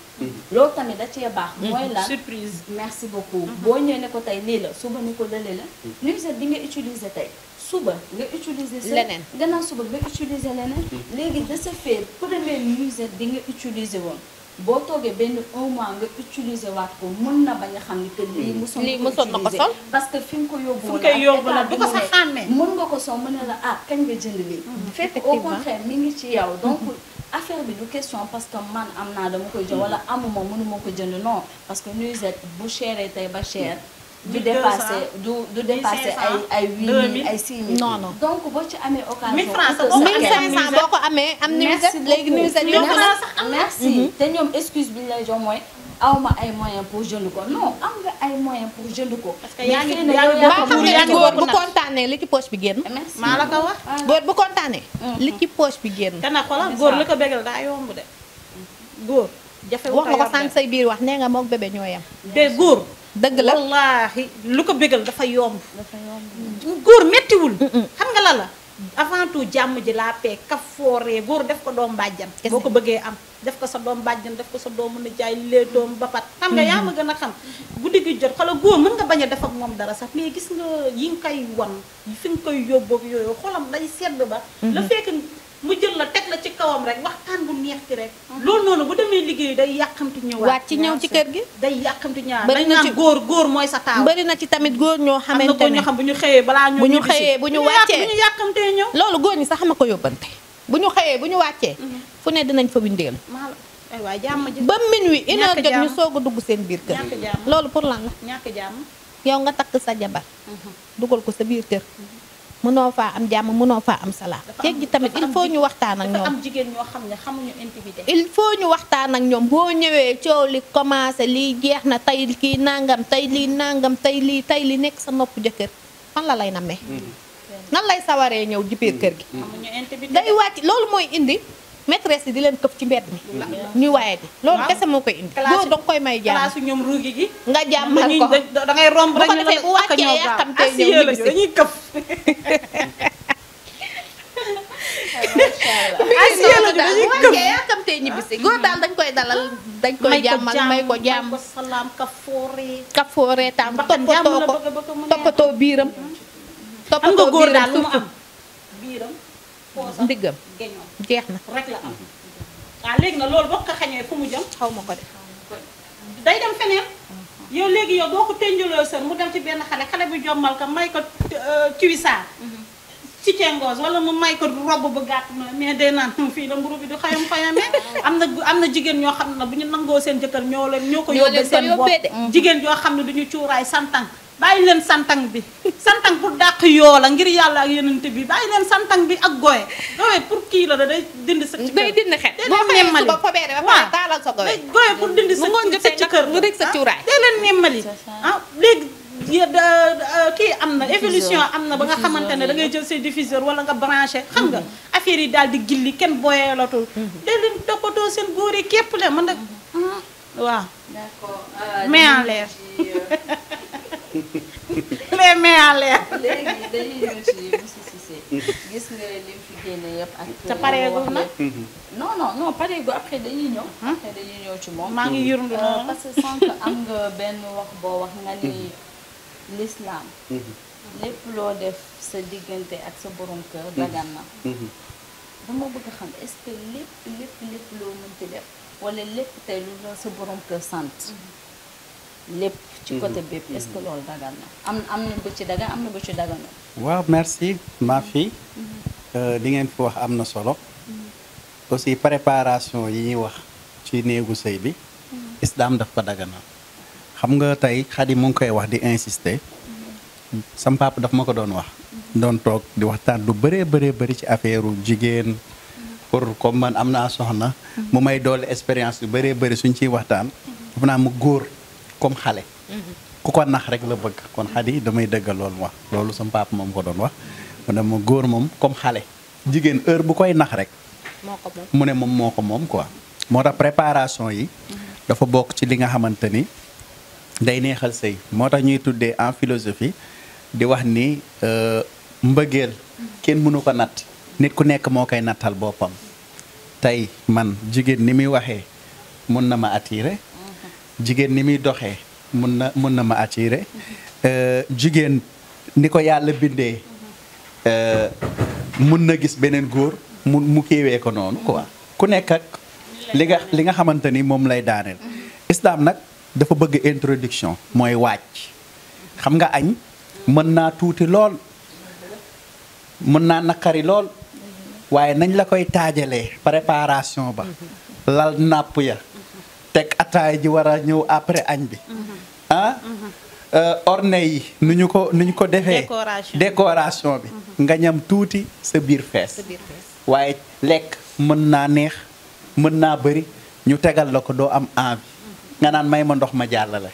loolu tamit da cee baax mooy lan surprise merci beaucoup boo ñëwee ne ko tey lii la suba ni ko lële la nuisette bi nga utiliser tey suba nga utiliser leneen gannaaw suba nga utiliser leneen léegi de ce fait premier nuisette bi nga utiliser woon boo toogee benn 1 mois nga utiliser waat ko mën na bañ a xam ni que lii mësoon na ko sol parce que fi nga ko yóbbu fu koy yóbbu la du ko sax xàmmee mën nga ko sol mën na la kañ nga jënd lii fekk au contraire mi ngi ci yow donc affaire bi du question parce que man am naa dama koy jënd wala amuma mënuma ko jënd non parce que nuisette bu chéré tey ba cher du dépassé du dépassé ay 8000 ay 6000 non non donc boo ci amee occasion 1000 francs pour que 1500 boo ko amee am nuisette léegi nuisette yomb na merci te ñoom excuse bi ñu lay jox mooy awma ay moyen pour jënd ko non am nga ay moyen pour jënd ko parce que yaa ngi mais xëy na yow ba xam yaa ne ngi góor bokk bu nag. kontaanee li ci poche bi génn merci maa la ko wax góor bu kontaanee li ci poche bi génn te nag xoolal góor li ko bégal daa yomb de góor jafe wax nga ko sànq say biir wax nee nga moog bébé ñoo yem de góor dëgg la wallaahi lu ko bégal dafa yomb dafa yomb góor mettiwul xam nga la avant tout jàmm ji la paix ka fooree góor def ko doom bàjjan boo ko bëggee am def ko sa doom bàjjan def ko sa doom mën a jaay lee doom bapat xam nga yaa ma gën a xam guddi gi jot xala góor mën nga bañ a def ak moom dara sax mais gis nga yi nga koy wan fi nga koy yóbboog yooyu xolam day sedd ba la fekk mu jël la teg la ci kawam rek waxtaan bu neex ci rek loolu noonu bu demee liggéey day yàqamti ñëwaat ci ñëw ci kër gi day yàqamti ñëwaat dañ naan góor mooy sa taaw bari na ci tamit góor ñoo xamante ne xam bu ñu xëyee balaa ñoo bu ñu xëyee bu ñu wàccee bu ñu yàqamtee ñëw loolu góor ñi sax ma ko yóbbante bu ñu xëyee bu ñu wàccee fu ne dinañ fa windeelu ay waay jàmm ji ba minuit une heure jot ñu soog a dugg seen biir kër loolu pour lan la ñàkk jàmm yow nga takk sa jabar dugal ko sa biir kër mënoo faa am jàmm mënoo faa am salaam jeeg ji tamit il faut ñu waxtaan ak ñoom am jigéen ñoo xam ne xamuñu intimité il faut ñu waxtaan ak ñoom boo ñëwee coow li commencé lii jeex na tey kii nangam tey lii nangam tey li nekk sa nopp jëkkër fan la lay nammee nan lay sawaree ñëw ji biir kër gi day wàcc loolu mooy indi maîtresse yi di leen këf ci mbedd mi ñu waaye di loolu kese moo koy indi boo danga koy may jàmm classe ñoom ruugi gi nga jàmmal ko da ngay romb rek bu ko defee bu wàccee yàkkamtee ñëw ñibbisi dañuy këf bu wàccee yàkkamtee ñibbisi góor daal dañ koy dalal dañ koy jàmmal may ko jàmm salaam ka fooree tam toppatoo ko toppatoo biiram am nga góor daal lu mu am biiram ndiggam jeex na rek la am waaw léegi na loolu boo ko xañee fu mu jëm xaw ma ko def day dem feneen yow léegi yow boo ko tënjaloo sër mu dem ci benn xale bi jommal ko may ko cuissard ci cengoos wala mu may ko robb bu gàtt na mais day naan fii la mburu bi du xayamee am na jigéen ñoo xam ne bu ñu nangoo seen jëkkër ñoo ko yóbbee seen bopp jigéen ñoo xam ne duñu cuuraay santang bàyyi leen santang bi santang pour dàq yoo la ngir yàlla ak yenente bi bàyyi leen santang bi ak gooye gooye pour kii la da day dindi sa ci kër day dindi xet boo xëyee suba fobeere ba pare taalal sa gooye gooye pour dindi sa ci kër nga rek sa cuuraay day leen nemmali léegi kii am na évolution am na ba nga xamante ne da ngay jël say diffuseur wala nga branché xam nga affaire yi daal di gilli kenn booyeelatul day leen toppatoo seen góor yi képp le man nag waaw d'accord mais en l'air les mains en l'air. léegi dañuy ñëw ci monsieur Cissé gis nga li mu fi génne yëpp ak. te pareegul nag. non pareegul après dañuy ñëw. après dañuy ñëw ci moom. maa ngi yërndu noonu parce que sànq am nga benn wax boo wax nga ni l'islam. lépp loo def sa diggante ak sa borom kër dagan na. dama bëgg xam est-ce que lépp loo mënti def wala lépp tey lu la sa borom kër sant. lépp ci côté bépp est-ce que loolu dagan na am na bu ci dagan am na bu ci dagan na. waaw merci ma fille li ngeen fi wax am na solo aussi préparation yi ñuy wax ci néegu sëy bi islam daf ko daganal xam nga tey Xadi mu ngi koy wax di insister sam papa daf ma ko doon wax doon toog di waxtaan lu bëri ci affaire jigéen pour comme man am naa soxna mu may doole expérience yu bëri suñ ciy waxtaan daf naa mu góor comme xale ku ko nax rek la bëgg kon Xadi damay dëggal loolu wax loolu sama papa moom ko doon wax mu ne ma góor moom comme xale jigéen heure bu koy nax rek mu ne moom moo ko moom quoi moo tax préparation yi dafa bokk ci li nga xamante ni day neexal sëy moo tax ñuy tuddee en philosophie di wax ni mbëggeel kenn mënu ko natt nit ku nekk moo koy nattal boppam tey man jigéen ni muy waxee mun na ma attirer jigéen ni muy doxee mun na ma attirer jigéen ni ko yàlla bindee mun na gis beneen góor mu kéewee ko noonu quoi ku nekk ak li nga xamante ni moom lay daaneel islam nag dafa bëgg introduction mooy wàcc xam nga añ mën naa tuuti lool mën naa naqari lool waaye nañ la koy taajalee préparation ba lal nàpp ya teg ataay ji war a ñëw après añ bi orne yi nu ñu ko defee décoration bi nga ñam tuuti sa biir fees waaye lekk mën naa neex mën naa bëri ñu tegal la ko doo am envie nga naan may ma ndox ma jàllale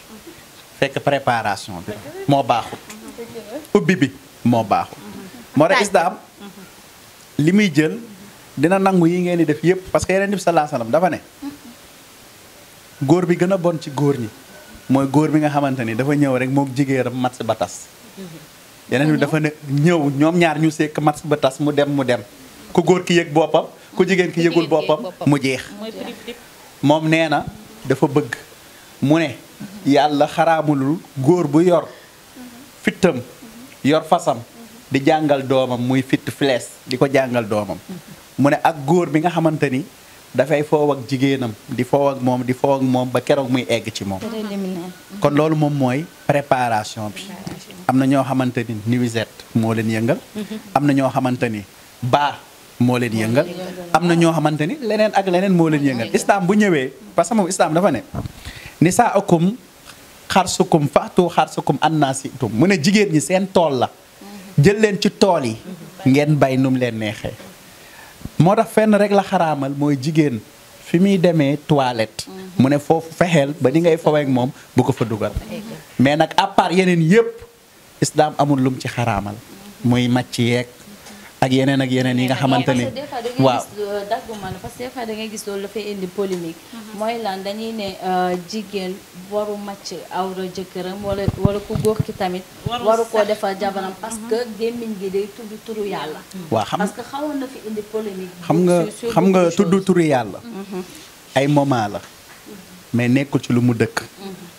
fekk préparation bi moo baaxul ubbi bi moo baaxul moo tax islam li muy jël dina nangu yi ngeen di def yëpp parce que yeneen bi sallallahu alayhi wasallam dafa ne góor bi gën a bon ci góor ñi mooy góor bi nga xamante ni dafa ñëw rek mook jigéenam mat si ba tas yeneen bi dafa ne ñëw ñoom ñaar ñu sekk match ba tas mu dem ku góor ki yëg boppam ku jigéen ki yëgul boppam mu jeex moom nee na dafa bëgg mu ne yàlla xaraamulul góor bu yor fittam yor fasam di jàngal doomam muy fitt flees di ko jàngal doomam mu ne ak góor bi nga xamante ni dafay foow ak jigéenam di foow ak moom ba keroog muy egg ci moom kon loolu moom mooy préparation bi am na ñoo xamante ni nuisette moo leen yëngal am na ñoo xamante ni baa moo leen yëngal am na ñoo xamante ni leneen ak leneen moo leen yëngal islam bu ñëwee parce que moom islam dafa ne nisaakum xarsukum faatu xarsukum annaasitum mu ne jigéen ñi seen tool la jël leen ci tool yi ngeen bay num leen neexee moo tax fenn rek la xaraamal mooy jigéen fi muy demee toilette mu ne foofu fexeel ba ni ngay faweek moom bu ko fa dugal mais nag à part yeneen yëpp islam amul lum ci xaraamal muy màcc yeeg ak yeneen yi nga xamante ni waaw dagguma la parce que des fois da ngay gis loolu dafay indi polémique mooy lan dañuy ne jigéen waru màcc awra jëkkëram wala ku góor ki tamit waru koo defal jabaram parce que gémmiñ gi day tudd turu yàlla waaw parce que xawoon na fi indi polémique xam nga tudd turu yàlla ay moment la mais nekkul ci lu mu dëkk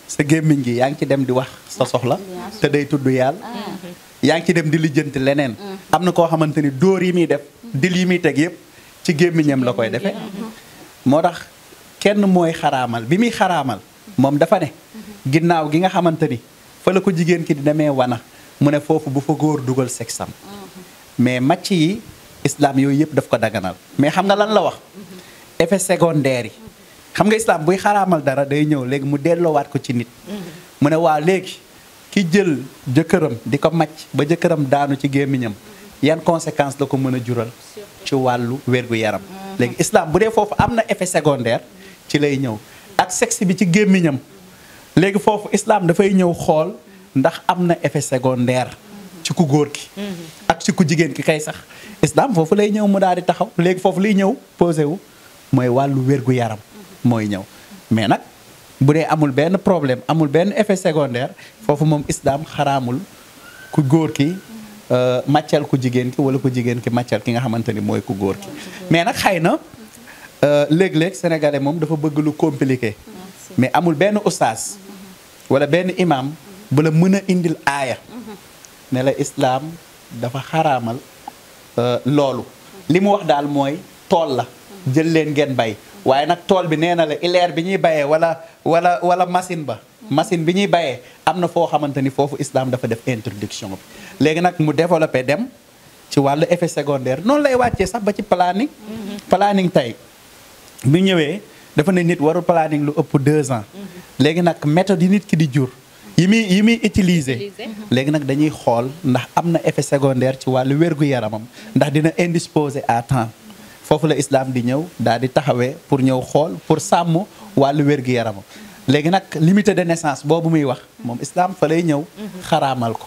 sa gémmiñ gi yaa ngi ci dem di wax sa soxla te day tudd yàlla yaa ngi ci dem di lijjanti leneen am na koo xamante ni dóor yi muy def dil yi muy teg yëpp ci gémmiñam la koy defee moo tax kenn mooy xaraamal bi muy xaraamal moom dafa ne ginnaaw gi nga xamante ni fa la ko jigéen ki di demee wana mu ne foofu bu fa góor dugal sexam mais màcc yi islam yooyu yëpp daf ko daganal mais xam nga lan la wax effet secondaire yi xam nga islam buy xaraamal dara day ñëw léegi mu delloowaat ko ci nit mu ne waa léegi ki jël jëkkëram di ko màcc ba jëkkëram daanu ci gémmiñam yan conséquence la ko mën a jural ci wàllu wér-gu-yaram léegi islam bu dee foofu am na effet secondaire ci lay ñëw ak sexe bi ci gémmiñam léegi foofu islam dafay ñëw xool ndax am na effet secondaire ci ku góor ki ak ci ku jigéen ki kay sax islam foofu lay ñëw mu daal di taxaw léegi foofu liy ñëw posé wu mooy wàllu wér-gu-yaram mooy ñëw mais nag bu dee amul benn problème amul benn effet secondaire foofu moom islam xaraamul ku góor ki màccal ku jigéen ki wala ku jigéen ki màccal ki nga xamante ni mooy ku góor ki mais nag xëy na léeg-léeg sénégalais moom dafa bëgg lu compliqué mais amul benn ustaas wala benn imam bu la mën a indil aaya ne la islam dafa xaraamal loolu li mu wax daal mooy tool la jël leen ngeen bay waaye nag tool bi nee na la ileer bi ñuy bayee wala machine bi ñuy bayee am na foo xamante ni foofu islam dafa def introduction bi léegi nag mu développé dem ci wàllu effet secondaire noonu lay wàccee sax ba ci planning tey bi ñëwee dafa ne nit warul planning lu ëpp 2 ans léegi nag méthode yi nit ki di jur yi muy utiliser léegi nag dañuy xool ndax am na effet secondaire ci wàllu wér-gu-yaramam ndax dina indisposé à temps foofu la islam di ñëw daal di taxawee pour ñëw xool pour sàmm wàllu wér-gu-yaramam léegi nag limité de naissance boobu muy wax moom islam fa lay ñëw xaraamal ko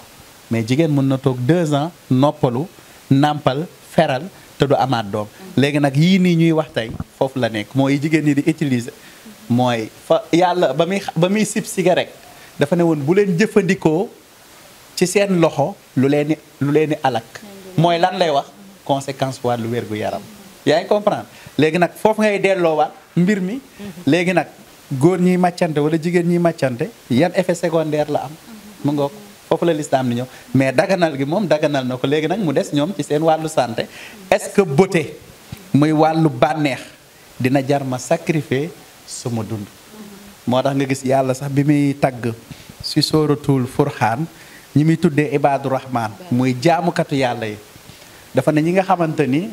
mais jigéen mën na toog 2 ans noppalu nàmpal feral te du amaat doom léegi nag yii nii ñuy wax tey foofu la nekk mooy jigéen ñi di utiliser mooy fa yàlla ba muy sib cigarette dafa ne woon bu leen jëfandikoo ci seen loxo lu leen di alak mooy lan lay wax conséquence wàllu wér-gu-yaram yaa ngi comprendre léegi nag foofu ngay delloowaat mbir mi léegi nag góor ñiy màccante wala jigéen ñiy màccante yan effet secondaire la am mu ngoog foofu la lislaam di ñëw mais daganal gi moom daganal na ko léegi nag mu des ñoom ci seen wàllu santé est-ce que beauté muy wàllu bànneex dina jar ma sacrifier suma dund moo tax nga gis yàlla sax bi muy tagg si sóoratul Furxaan ñi muy tuddee ibaadu rahmaan muy jaamukatu yàlla yi dafa ne ñi nga xamante ni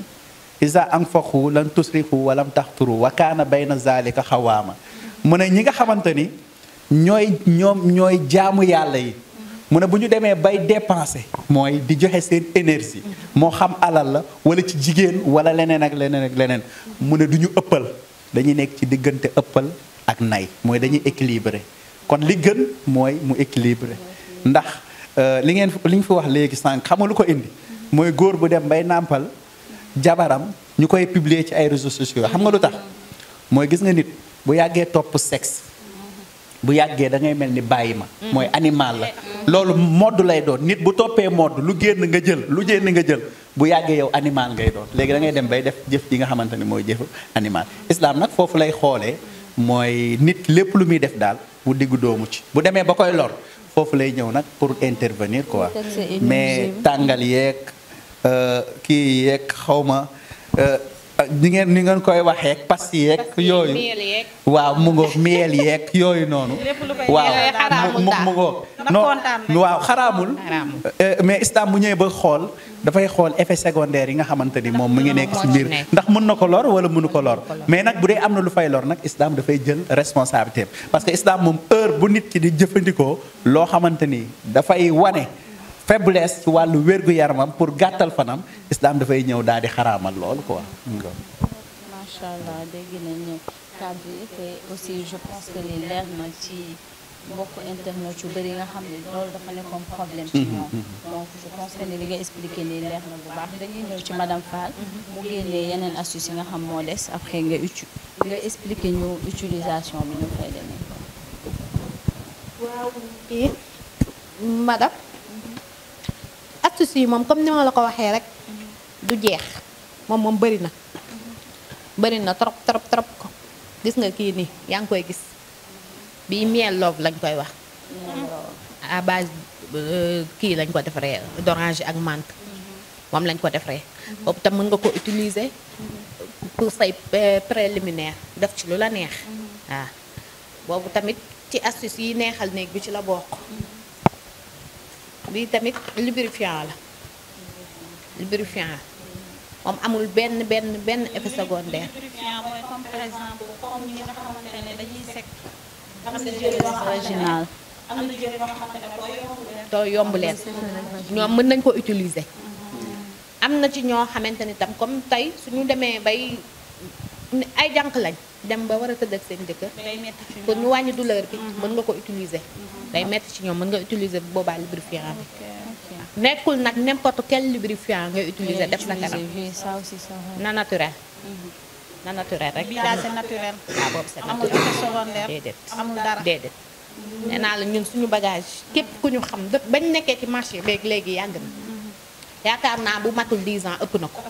isa anfaqu lan tusrifu walam taxturu wa kaana bayna zalika xawaama mu ne ñi nga xamante ni ñooy jaamu yàlla yi mu ne bu ñu demee bay dépenser mooy di joxe seen énergie moo xam alal la wala ci jigéen wala leneen ak leneen mu ne du ñu ëppal dañuy nekk ci diggante ëppal ak nay mooy dañuy équilibré kon li gën mooy mu équilibré ndax li ñu fi wax léegi sànq xamu lu ko indi mooy góor bu dem bay nàmpal jabaram ñu koy publier ci ay réseaux sociaux xam nga lu tax mooy gis nga nit bu yàggee topp sexe bu yàggee da ngay mel ni bàyyi ma mooy animal la loolu modd lay doon nit bu toppee modd lu génn nga jël lu génn nga jël bu yàggee yow animal ngay doon léegi da ngay dem bay def jëf ji nga xamante ni mooy jëfu animal islam nag foofu lay xoolee mooy nit lépp lu muy def daal mu diggu doomu ci bu demee ba koy lor foofu lay ñëw nag pour intervenir quoi mais tàngal yeeg kii yeeg xawma ni ngeen koy waxee pas yeeg yooyu waaw mu ngoog miel yeeg yooyu noonu waaw mu ngoog non waaw xaraamul mais islam bu ñëwee ba xool dafay xool effet secondaire yi nga xamante ni moom mu ngi nekk ci biir ndax mën na ko lor wala mënu ko lor mais nag bu dee am na lu fay lor nag islam dafay jël responsabilité parce que islam moom heure bu nit ki di jëfandikoo loo xamante ni dafay wane faiblesse ci wàllu wér-gu-yaramam pour gàttal fanam islam dafay ñëw daal di xaraamal loolu quoi. macha allah dégg nañu kàddu yi te aussi je pense que li leer na ci mbokku internet yu bëri nga xam ne loolu dafa nekkoon problème ci ñoom. donc je pense que ni li nga expliqué nii leer na bu baax dañuy ñëw ci madame Fall mu génnee yeneen astuce yi nga xam moo des après nga expliqué ñu utilisation bi ñu fay demee. waaw kii madame. astuce yi moom comme ni ma la ko waxee rek du jeex moom bëri na trop ko gis nga kii nii yaa ngi koy gis bii miel love lañ koy wax à base kii lañ ko defaree d'orange ak menthe moom lañ ko defaree boobu tam mën nga ko utiliser pour say préliminaire def ci lu la neex waaw boobu tamit ci astuce yi neexal néeg bi ci la bokk bii tamit lubrifiant la moom amul benn effet secondaire. lubrifiant mooy comme par exemple comme ñi nga xamante ne dañuy sec. am na jël yoo xamante ne doo yomb leen ñoom mën nañ ko utiliser. am na ci ñoo xamante ni tam comme tey suñu demee bay ay jànq lañ dem ba war a tëdd ak seen jëkkër pour ñu wàññi douleur bi mën nga ko utiliser. day metti ci ñoom mën nga utiliser bu boobaa lubrifiant bi. nekkul nag n'importe quel lubrifiant ngay utiliser def sa kanam. na naturel. na naturel rek. bii daal c'est naturel. waaw boobu c'est amul naturel. effet secondaire. déedéet amul dara. déedéet. nee naa la ñun suñu bagage képp ku ñu xam bañ nekkee ci marché beeg léegi yàgg na. yaakaar naa bu matul 10 ans ëpp na ko.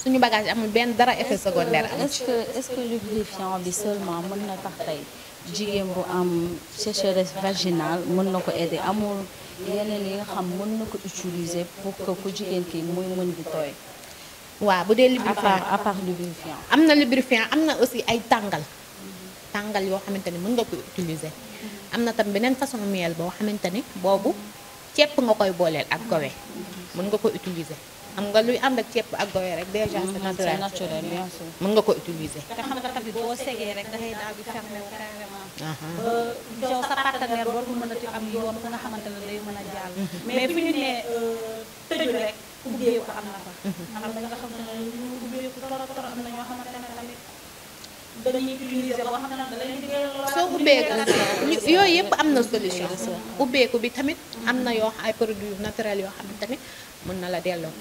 suñu bagage amul benn dara effet secondaire amul ci. est-ce que lubrifiant bi seulement mën na tax tey jigéen bu am sécheresse vaginale mën na ko aider amul yeneen yi nga xam mën na ko utiliser pour que ku jigéen ki muy mën di tooy. waaw bu dee lubrifiant à part lubrifiant. am na lubrifiant am na aussi ay tàngal yoo xamante ni mën nga ko utiliser. am na tam beneen façon miel boo xamante ni boobu ceeb nga koy booleel ak gowe mën nga ko utiliser. xam nga luy ànd ak ceeb ak gowe rek déjà c'est naturel bien sûr. mën nga ko utiliser. te xam nga tamit boo segee rek da ngay daal di fermé wu carrément. yow sa partenaire dootul mënati am yoon fu nga xamante ne day mën a jàll. mais fu ñu nee tëju rek ubbeeku am na fa. am na nga xam ne ñu ubbeeku trop am na ñoo xamante ne tamit dañuy utiliser boo xam ne da leen di delloo. soo ubbeeku yooyu yëpp am na solution. ubbeeku bi tamit am na yoo ay produits naturels yoo xamante ni mën na la delloo.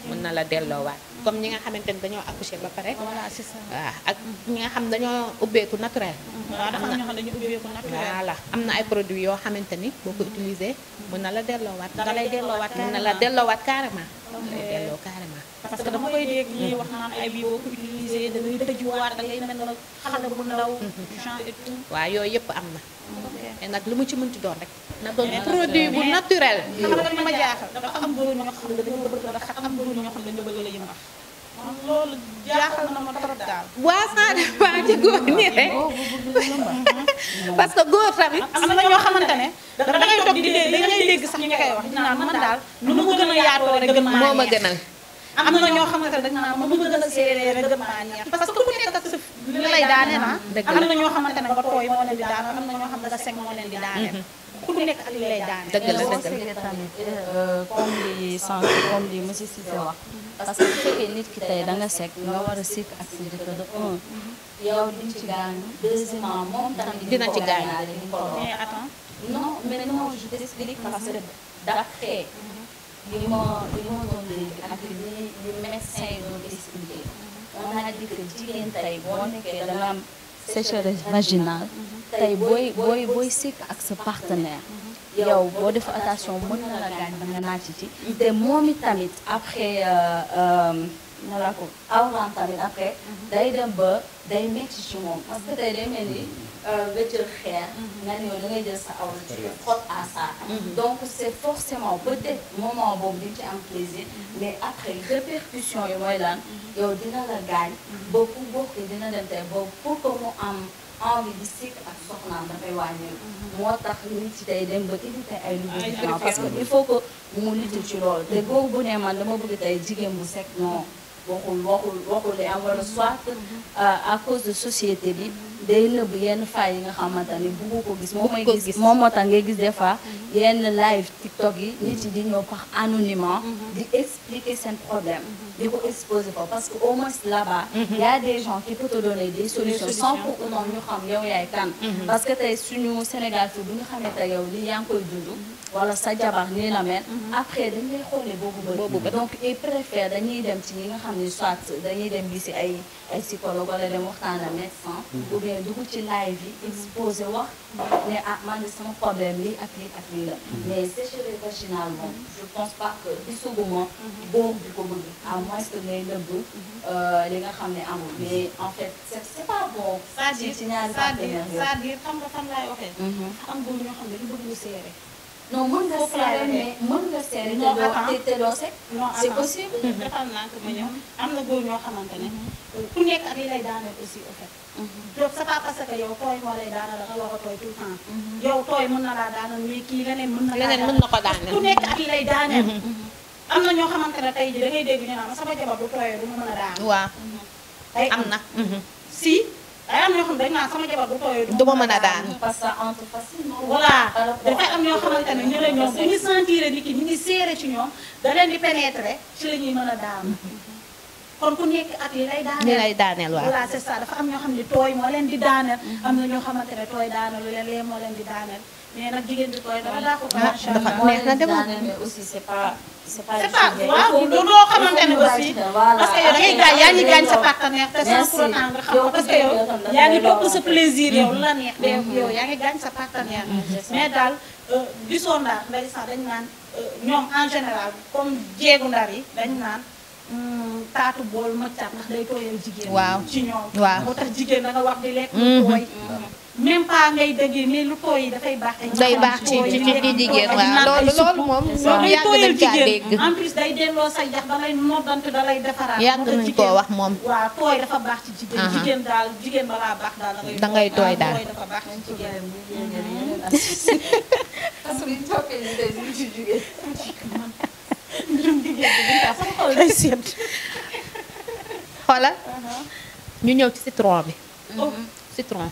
mën na la delloowaat comme ñi nga xamante ni dañoo accoucher ba pare. voilà c'est ça. waaw ak ñi nga xam dañoo ubbeeku naturel. waaw dafa am ñoo xam ne dañu ubbeeku naturel. voilà am na ay produits yoo xamante ni boo ko utiliser mën na la delloowaat. da lay delloowaat mën na la delloowaat carrément. da lay delloo carrément. parce que dama koy dégg ñuy wax naan ay bii boo ko utiliser da ngay tëjuwaat da ngay mel na xale bu ndaw. genre et tout. waaw yooyu yëpp am na. mais nag lu mu ci mënti doon rek. na doon produit bu naturel. xam nga li ma jaaxal dafa am góor ñoo xam ne dañoo bëgg a xat am góor ñoo xam ne dañoo bëgg la yëmbax. loolu jaaxal na ma trop daal. waa ça dépend ci góor ñi rek. parce que góor tamit. am na ñoo xamante ne da ngay toog di dégg da ngay dégg sax ñu koy wax di naan man daal nu mu gën a yaatoo rek gën maa moo ma gënal. am na ñoo xamante ne dañ naan nu mu gën a séeréer rek gën maa neex parce que ku nekk ak sa li lay daane na. am na ñoo xamante ne nga tooy moo leen di daane am na ñoo xam ne nga seg moo leen di daane. ku nekk ak li lay daane. dëgg la boo segee tamit comme li sànq comme li monsieur Cissé wax parce que bu fekkee nit ki tey da nga seg nga war a sikk ak sa jëkkër de un yow di ci gaañu deuxièmement moom tamit dina ci gaañu. mais attends. non mais non je t'explique parce que d'après li ma doon dégg ak li médecin yi doon expliqué on a dit que jigéen tey boo nekkee da nga am sécheresse vaginale tey booy sikk ak sa partenaire yow boo def attention mën na la gaañ ba nga naaj ci te moom it tamit après na la ko awraam tamit après day dem ba day metti ci moom parce que tey day mel ni nga jël xeer nga ne yow da ngay jël sa awra ci xool à ça donc c'est forcément peut-être moment boobu di ci am plaisir mais après répercussion yi mooy lan yow dina la gaañ ba ku bokk dina dem tey ba pour que mu am envie di sikk ak soxnaam dafay wàññeeku moo tax nit ci tey dem ba éviter ay lubrifiant parce que il faut que mu lutte ci loolu te boobu bu ne man dama bëgg tey jigéen bu sekk non waxul li am wala soit à cause de société bi day nëbb yenn failles yi nga xamante ni buggu ko gis moom mooy gis moom moo tax ngay gis des fois yenn live TikTok yi nit yi di ñëw par anonymement di expliquer seen problème di ko exposer ko parce que au moins là-bas y a des gens qui peuvent te donner des solutions sans pour autant ñu xam yow yaay kan parce que tey suñu Sénégal fii bu ñu xamee te yow li yaa ngi koy dund wala sa jabar nii la mel après dañ lay xoolee boobu ba donc ils préfèrent dañuy dem ci ñi nga xam ne soit dañuy dem gisi ay psychologue wala dem waxtaan ak médecin ou bien dugg ci live yi exposé wax ne ah man de sama problème lii ak lii ak lii la mais sécheresse vaginale moom je pense pas que gisuguma boobu di ko bëgg à moins que ngay nëbb li nga xam ne amul mais en fait c'est pas bon ci ñaari partenaires c'est-à-dire xam nga fan laay waxee am góor ñoo xam ne lu bëgg lu seere non mën nga seere mais mën nga seere te doo sekk c'est possible defal naa ko ma ñëw am na góor ñoo xamante ne ku nekk ak li lay daaneel aussi au fait donc c'est pas parce que yow tooy moo lay daaneel da nga war a tooy tout le temps yow tooy mën na laa daaneel mais kii leneen mën na ko daaneel ku nekk ak li lay daaneel am na ñoo xamante ne tey ji da ngay dégg ñu naan sama jabar du tooyee du ma mën a daaneel waaw tey am na si day am ñoo xam dañ naan sama jabar du tooyee du ma mën a daan parce que entre facilement voilà dafay am ñoo xamante ne ñu ne ñoom bu ñu sentir nit ki ñu ngi séere ci ñoom da leen di pénétrer ci la ñuy mën a daanu kon ku nekk ak li lay daaneel waaw voilà c'est ça dafa am ñoo xam ne tooy moo leen di daaneel am na ñoo xamante ne tooy daaneel lu leen lee moo leen di daaneel mais nag jigéen di tooy dara daa ko macha allah dafa neex na dem mais aussi c'est pas waaw loo xamante ne aussi parce que yow da ngay gaañ yaa ngi gaañ sa partenaire te sans pour autant nga xam ko parce que yow yaa ngi topp sa plaisir yow la neex de yow yaa ngi gaañ sa partenaire mais daal gisoo ndar ndeysaan dañ naan ñoom en général comme jéegu ndar yi dañ naan taatu bool mëccaat ndax day tooyal jigéen ci ñoom moo tax jigéen da nga wax di lekk lu tooy même pas ngay déggee mais lu tooy yi dafay baax ci jigéen waaw loolu moom yàgg nañ kaa dégg en plus day delloo say jax da lay noddante da lay defaraat yàgg nañ koo wax moom waaw tooy dafa baax ci jigéen jigéen daal jigéen balaa baax daal da ngay tooy daal tooy dafa baax ci jigéen parce que toppee ni day ci jigéen sama xol day seet xoolal ñu ñëw ci citron bi citron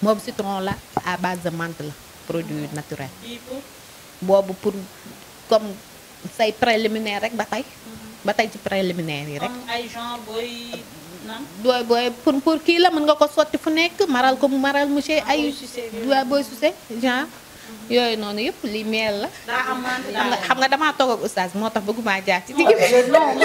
boobu citron la à base de menthe la produit naturel boobu pour comme say préliminaire rek ba tey ci préliminaire yi rek ay genre booy pour kii la mën nga ko sotti fu nekk maral ko mu maral monsieur ay booy sucé genre yooyu noonu yëpp li meel la xam nga damaa toog ak oustaz moo tax bëgguma jaar ci digg bi non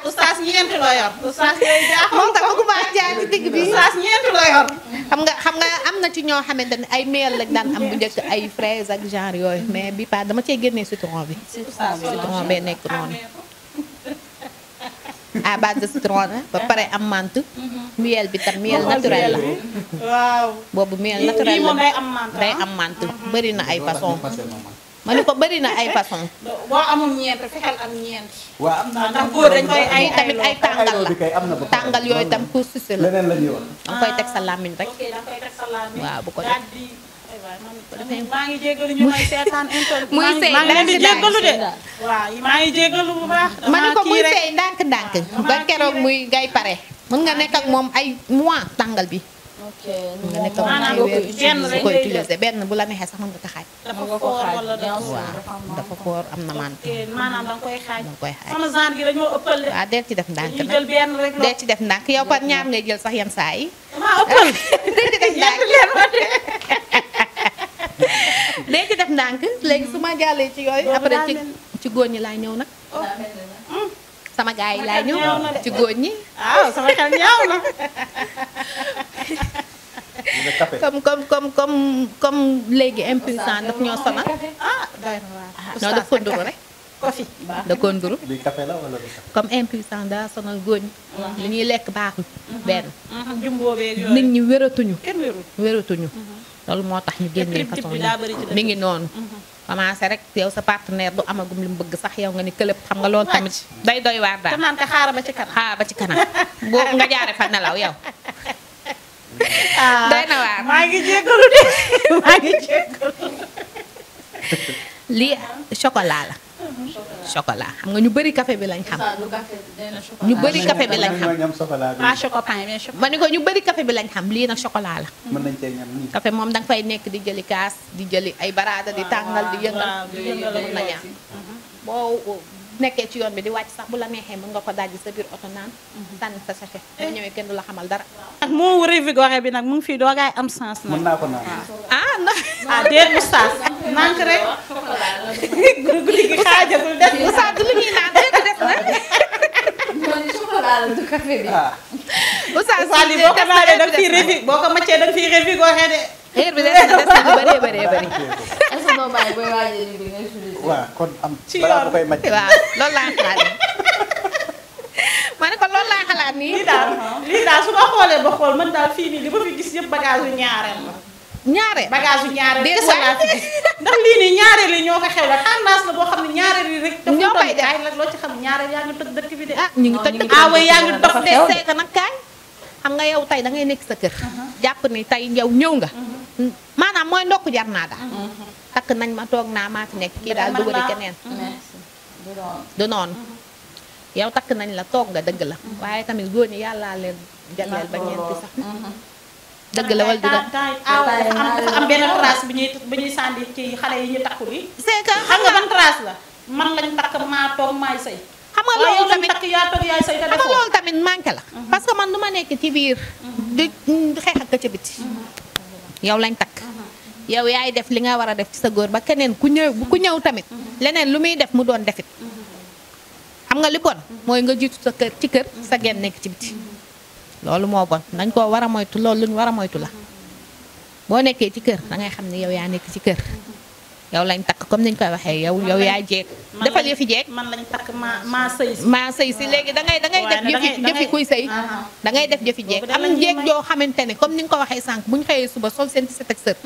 oustaz ñeenti la yor oustaz yooyu jaaxal moo tax bëgguma jaar ci digg bi oustaz ñeenti la yor xam nga am na ci ñoo xamante ne ay meel lañ daan am bu njëkk ay fraise ak genre yooyu mais bi pas dama cee génnee citron bi citron bee nekk noonu à base de citron la ba pare am menthe miel bi tam miel naturel la waaw boobu miel naturel la day am menthe bëri na ay façon ma ne ko bëri na ay façon boo amul ñeent fexeel am ñeent waaw am na ndax góor dañ koy ay tamit ay tàngal la tàngal yooyu tam pour sucé la leneen la ñuy wax danga koy teg sa làmmiñ rek ok danga koy teg sa làmmiñ waaw bu ko def maa ngi jégalu ñu may seetaan internet muy sëy maa ngi leen di jégalu de waaw maa ngi jégalu bu baax ma ne ko muy sëy ndànk-ndànk ba keroog muy ngay pare mën nga nekk ak moom ay mois tàngal bi ok nga nekk ak moom ay weer su koy utiliser benn bu la neexee sax mën nga ko xaaj dafa foor wala dafa foor am na menthe maanaam danga koy xaaj danga koy xaaj sama genre gi dañoo ëppal de waaw del ci def ndànk ñu jël benn rek del ci def ndànk yow par ñaar ngay jël sax yenn saa yi maa ëppal del ci def ndànk del ci def ndànk léegi su ma jàllee ci yooyu après ci góor ñi laay ñëw nag sama gars yi laay ñëw ci góor ñi waaw sama xel ñaaw na comme léegi impuissant daf ñoo sonal. doy na waar. non daf ko nduru rek. Kofi. da ko nduru. bi café la wala du café. comme impuissant daa sonal góor ñi. li ñuy lekk baaxul. benn jumbo beeg yooyu. nit ñi wératuñu. kenn wérul. wératuñu. loolu moo tax ñu génnee façon bi daa bëri ci dëkk mi ngi noonu. commencé rek yow sa partenaire du amagum li mu bëgg sax yow nga ni këlëb xam nga loolu tamit day doy waar te daal. naan ka xaaral ba ci kanam. xaar ba ci kanam boo nga jaare fa nelaw yow. doy na waar. maa ngi jéggalu de maa ngi jéggalu. lii chocolat la. chocolat xam nga ñu bëri café bi lañ xam. ñu bëri café bi lañ xam. ñam chocolat bi. ah chocopain bien chocolat. ma ni ko ñu bëri café bi lañ xam lii nag chocolat la. mën nañ cee ñam nii. café moom danga fay nekk di jëli kaas di jëli ay baraada di tàngal di yëngal. waaw di yëngal na ñam boo nekkee ci yoon bi di wàcc sax bu la neexee mën nga ko dajji sa biir oto naan. sànni sa sachet boo ñëwee kenn du la xamal dara. ak moo revigoré bi nag mu ngi fii doogaay am sens mën nag. naa ko naan. ah non. ah déet oustaz nank rek. guddi gi xaajagul des. Oustaz du lu ñuy naan léegi des na. chocolat la du café bi. Oustaz Oustaz yi boo ko naanee da nga fiy revi boo ko maccee da nga fiy revigoré de. heure bi des na lu bëree bëree bëri. est-ce que doo bàyyi booy waajal bi nga utilisé. waaw kon am. Ci balaa yoon. bu koy màcc. waaw loolu laa xalaat nii. ma ne ko loolu laa xalaat nii. lii daal su ma xoolee ba xool man daal fii nii li ma fi gis yëpp bagage yu ñaareel la. ñaare. bagage yu ñaareel Déet kese waay. laa fi gis ndax lii nii ñaareel yi ñoo ko xew la tendance la boo xam ne ñaareel yi rek. Ñoo koy def ay la loo ci xam ñaareel yaa ngi toj dëkk bi de. ah ñu ngi toj ah oui yaa ngi dox de. de seeka nag kaay xam nga yow tey da ngay nekk sa kër. jàpp ni tey yow ñëw nga. maanaam mooy ndokk jar naa daal. takk nañ ma toog naa maa fi nekk kii daal dugali keneen. merci. du doon. du noonu yow takk nañ la toog nga dëgg la. waaye tamit góor ñi yàllaa leen jagleel ba ñeenti sax. dëgg la wala du dëgg. dafa am benn trace bi ñuy sànni ci xale yi ñu takku li c'est que xam nga ban trace la man lañ takk maa toog maay sëy. xam nga waaye yow loolu lañ tamit takk yaa toog yaay sëy te xam nga defoo. loolu tamit manqué la. parce que man du ma nekk ci biir. di xeex ak ca biti. yow lañ takk. yow yaay def li nga war a def ci sa góor ba keneen ku ñëw tamit. leneen lu muy def mu doon defit xam nga li bon mooy nga jiitu sa kër ci kër sa genn nekk ci biti. loolu moo bon dañ koo war a moytu loolu lu ñu war a moytu la. boo nekkee ci kër da ngay xam ne yow yaa nekk ci kër. yow lañ takk comme niñ koy waxee yow yaa jeeg. defal yëfi jeeg. man lañ takk maa sëy si. maa sëy si léegi da ngay def jëfi kuy sëy. da ngay def jëfi jeeg am jeeg joo xamante ne comme ni nga ko waxee sànq bu ñu xëyee suba sol seen set ak sër.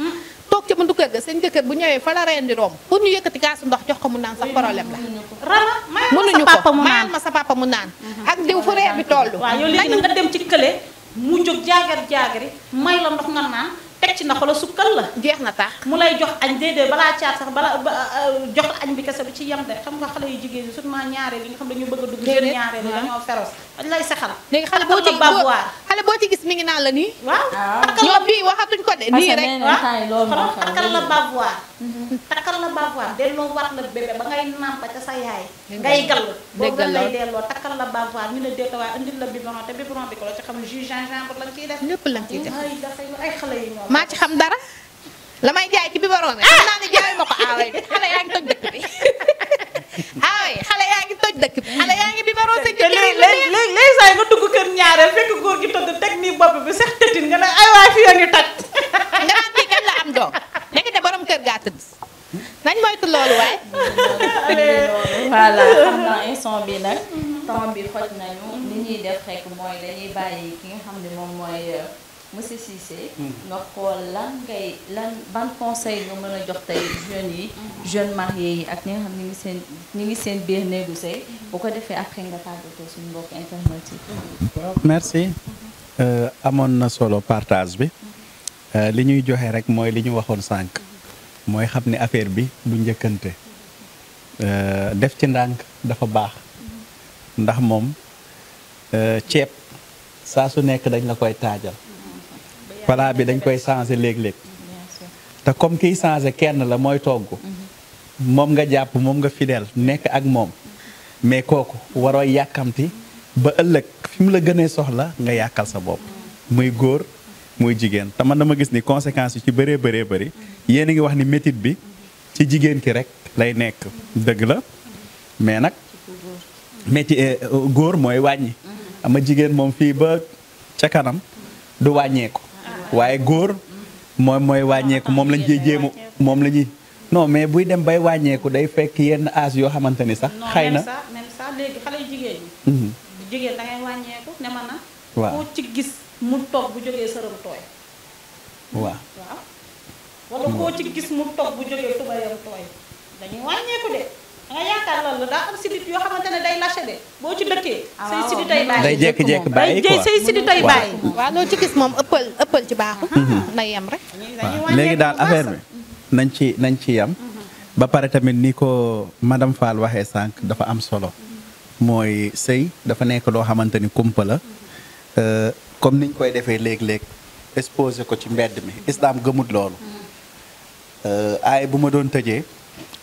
toog ca buntu kër ga seen jëkkër bu ñëwee fa la reen di romb pour ñu yëkkati kaasu ndox jox ko mu naan sax problème la. rama mënuñu mayal ko ma mayal ma sa papa mu naan. ak diw fu reer bi toll. waaw yow léegi nag nga dem ci kële mu jóg jaagari may la ndox nga naan teg ci na xoolal sukkal la. jeex na tax mu lay jox añ déedéet balaa caat sax jox la añ bi kese bi ci yem de xam nga xale yu jigéen ñi surtout ñaareel yi nga xam dañu bëgg a dugg jeune ñaareel yi dañoo féroce dañ lay saxal. léegi xale boo ci xale boo ci gis mi ngi naan la nii. waaw takkal la ñoom bii waxatuñ ko de nii rek. waaw takkal la bavoir. takkal la bavoir delloo war la bébé ba ngay nàmpa ca sa yaay. ngay gall boobu lay delloo takkal la bavoir ñu ne déeta waaye andil la biberon te biberon bi ko la ci xam jus gingembre lañ ciy def. lépp lañ ciy def ay xale yi ñoom. maa ci xam dara la may jaay ci biberon bi xam naa ne jaay ma ko aaway bi xale yaa ngi toj dëkk bi aaway xale yaa ngi toj dëkk bi xale yaa ngi biberon sa jëkkër yi léegi saa nga dugg kër ñaareel fekk góor gi tëdd teg nii bopp bi sax tëtin nga ne ay waay fi yaa ngi toj nga naan kii kañ la am doom nekk te borom kër gaa tëdd nañ moytu loolu waaye voilà xam naa instant bi nag temps bi xoj nañu li ñuy def rek mooy dañuy bàyyi ki nga xam ne moom mooy monsieur Cissé nga xool lan ban conseil nga mën a jox tey jeunes yi jeunes mariés yi ak ñi nga xam ñi ngi seen biir néegu sëy bu ko defee après nga tàggatoo suñu mbokk internet yi. merci amoon na solo partage bi li ñuy joxe rek mooy li ñu waxoon sànq mooy xam ne affaire bi du njëkkante def ci ndànk dafa baax ndax moom ceeb saa su nekk dañ la koy taajal plat bi dañ koy changé léeg-léeg te comme kiy changé kenn la mooy togg moom nga jàpp moom nga fidèle nekk ak moom mais kooku waroo yàkkamti ba ëllëg fi mu la gënee soxla nga yàkkal sa bopp muy góor muy jigéen te man dama gis ni conséquences yi ci bëree bëri yéen a ngi wax ni métit bi ci jigéen ki rek lay nekk dëgg la mais nag métit góor mooy wàññi ama jigéen moom fii ba ca kanam du wàññeeku waaye góor mooy wàññeeku moom lañ ciy jéemu moom la ñuy non mais buy dem bay wàññeeku day fekk yenn âge yoo xamante ni sax xëy na même ça léegi xale yu jigéen ñi jigéen da ngay wàññeeku ne ma na waaw koo ci gis mu toog bu jógee sërëm tooy waaw wala koo ci gis mu toog bu jógee tubayam tooy dañuy wàññeeku de da nga yaakaar loolu daa am sidit yoo xamante ne day lâché de boo ci dëkkee say sidit ay bàyyi day jékki-jékki bàyyi quoi say sidit ay bàyyi waaw loolu ci gis moom ëppal ci baaxul na yem rek waaw léegi daal affaire bi nañ ci yam ba pare tamit ni ko madame Fall waxee sànq dafa am solo mooy sëy dafa nekk loo xamante ni kumpa la comme niñ koy defee léeg-léeg exposé ko ci mbedd mi islam gëmut loolu aay bu ma doon tëjee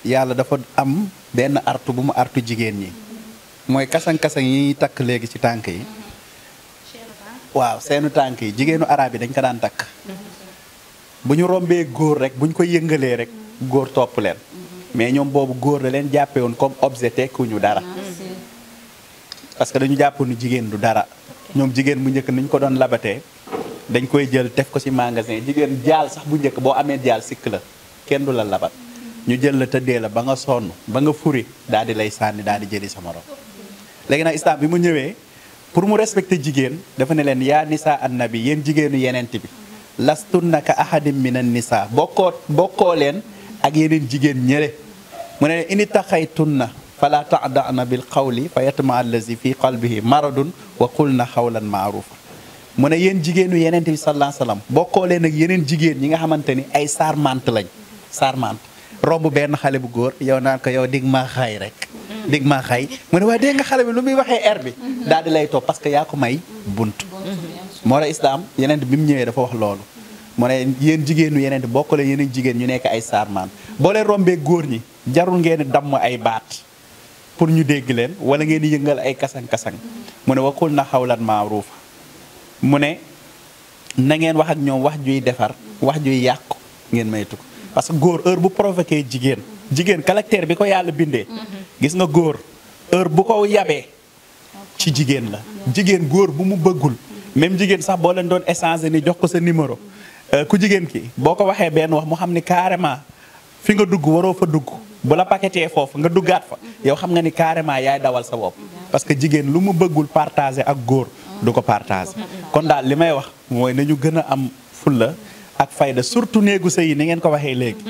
yàlla dafa am benn artu bu mu artu jigéen ñi mooy kasang-kasang yi takk léegi ci tànk yi waaw seenu tànk yi jigéenu arab yi dañ ko daan takk bu ñu rombee góor rek bu ñu ko yëngalee rek góor topp leen mais ñoom boobu góor la leen jàppee woon comme objet tekkuñu dara parce que dañu jàpp ni jigéen du dara ñoom jigéen bu njëkk niñ ko doon labatee dañ koy jël def ko ci magasin jigéen jaal sax bu njëkk boo amee jaal sikk la kenn du la labat ñu jël la tëddee la ba nga sonn ba nga furi daal di lay sànni daal di jëli sa morom léegi nag islam bi mu ñëwee pour mu respecter jigéen dafa ne leen yaa nisa annabi yéen jigéenu yenent bi lastunna ka ahadim minan nisa bokkoo leen ak yeneen jigéen ñële mu ne ini taxaytunna fala ta'da'na bil qawli fa yatma allazi fi qalbihi maradun wa qulna xawlan maarufa mu ne yéen jigéenu yenent bi sallallahu alayhi wasallam bokkoo leen ak yeneen jigéen ñi nga xamante ni ay sarmante lañ sarmante romb benn xale bu góor yow naan ko yow dig maa xay rek dig maa xay mu ne waaye dégg nga xale bi lu muy waxee air bi daal di lay topp parce que yaa ko may bunt moo la islam yeneen bi mu ñëwee dafa wax loolu mu ne yéen jigéenu yeneen bokkale yeneen jigéen ñu nekk ay sarmaan boo leen rombee góor ñi jarul ngeen damm ay baat pour ñu dégg leen wala ngeen di yëngal ay kasang-kasang mu ne wakul na xawlan maaruufa mu ne na ngeen wax ak ñoom wax juy defar wax juy yàqu ngeen maytu ko parce que góor heure bu provoqué jigéen caractère bi ko yàlla bindee gis nga góor heure bu ko yabee ci jigéen la jigéen góor bu mu bëggul même jigéen sax boo leen doon échanger ni jox ko sa numéro ku jigéen ki boo ko waxee benn wax mu xam ni carrément fi nga dugg waroo fa dugg bu la paquetee foofu nga duggaat fa yow xam nga ni carrément yaay dawal sa bopp parce que jigéen lu mu bëggul partager ak góor du ko partager kon daal li may wax mooy nañu gën a am fulla ak fayda surtout néegu sëy yi ni ngeen ko waxee léegi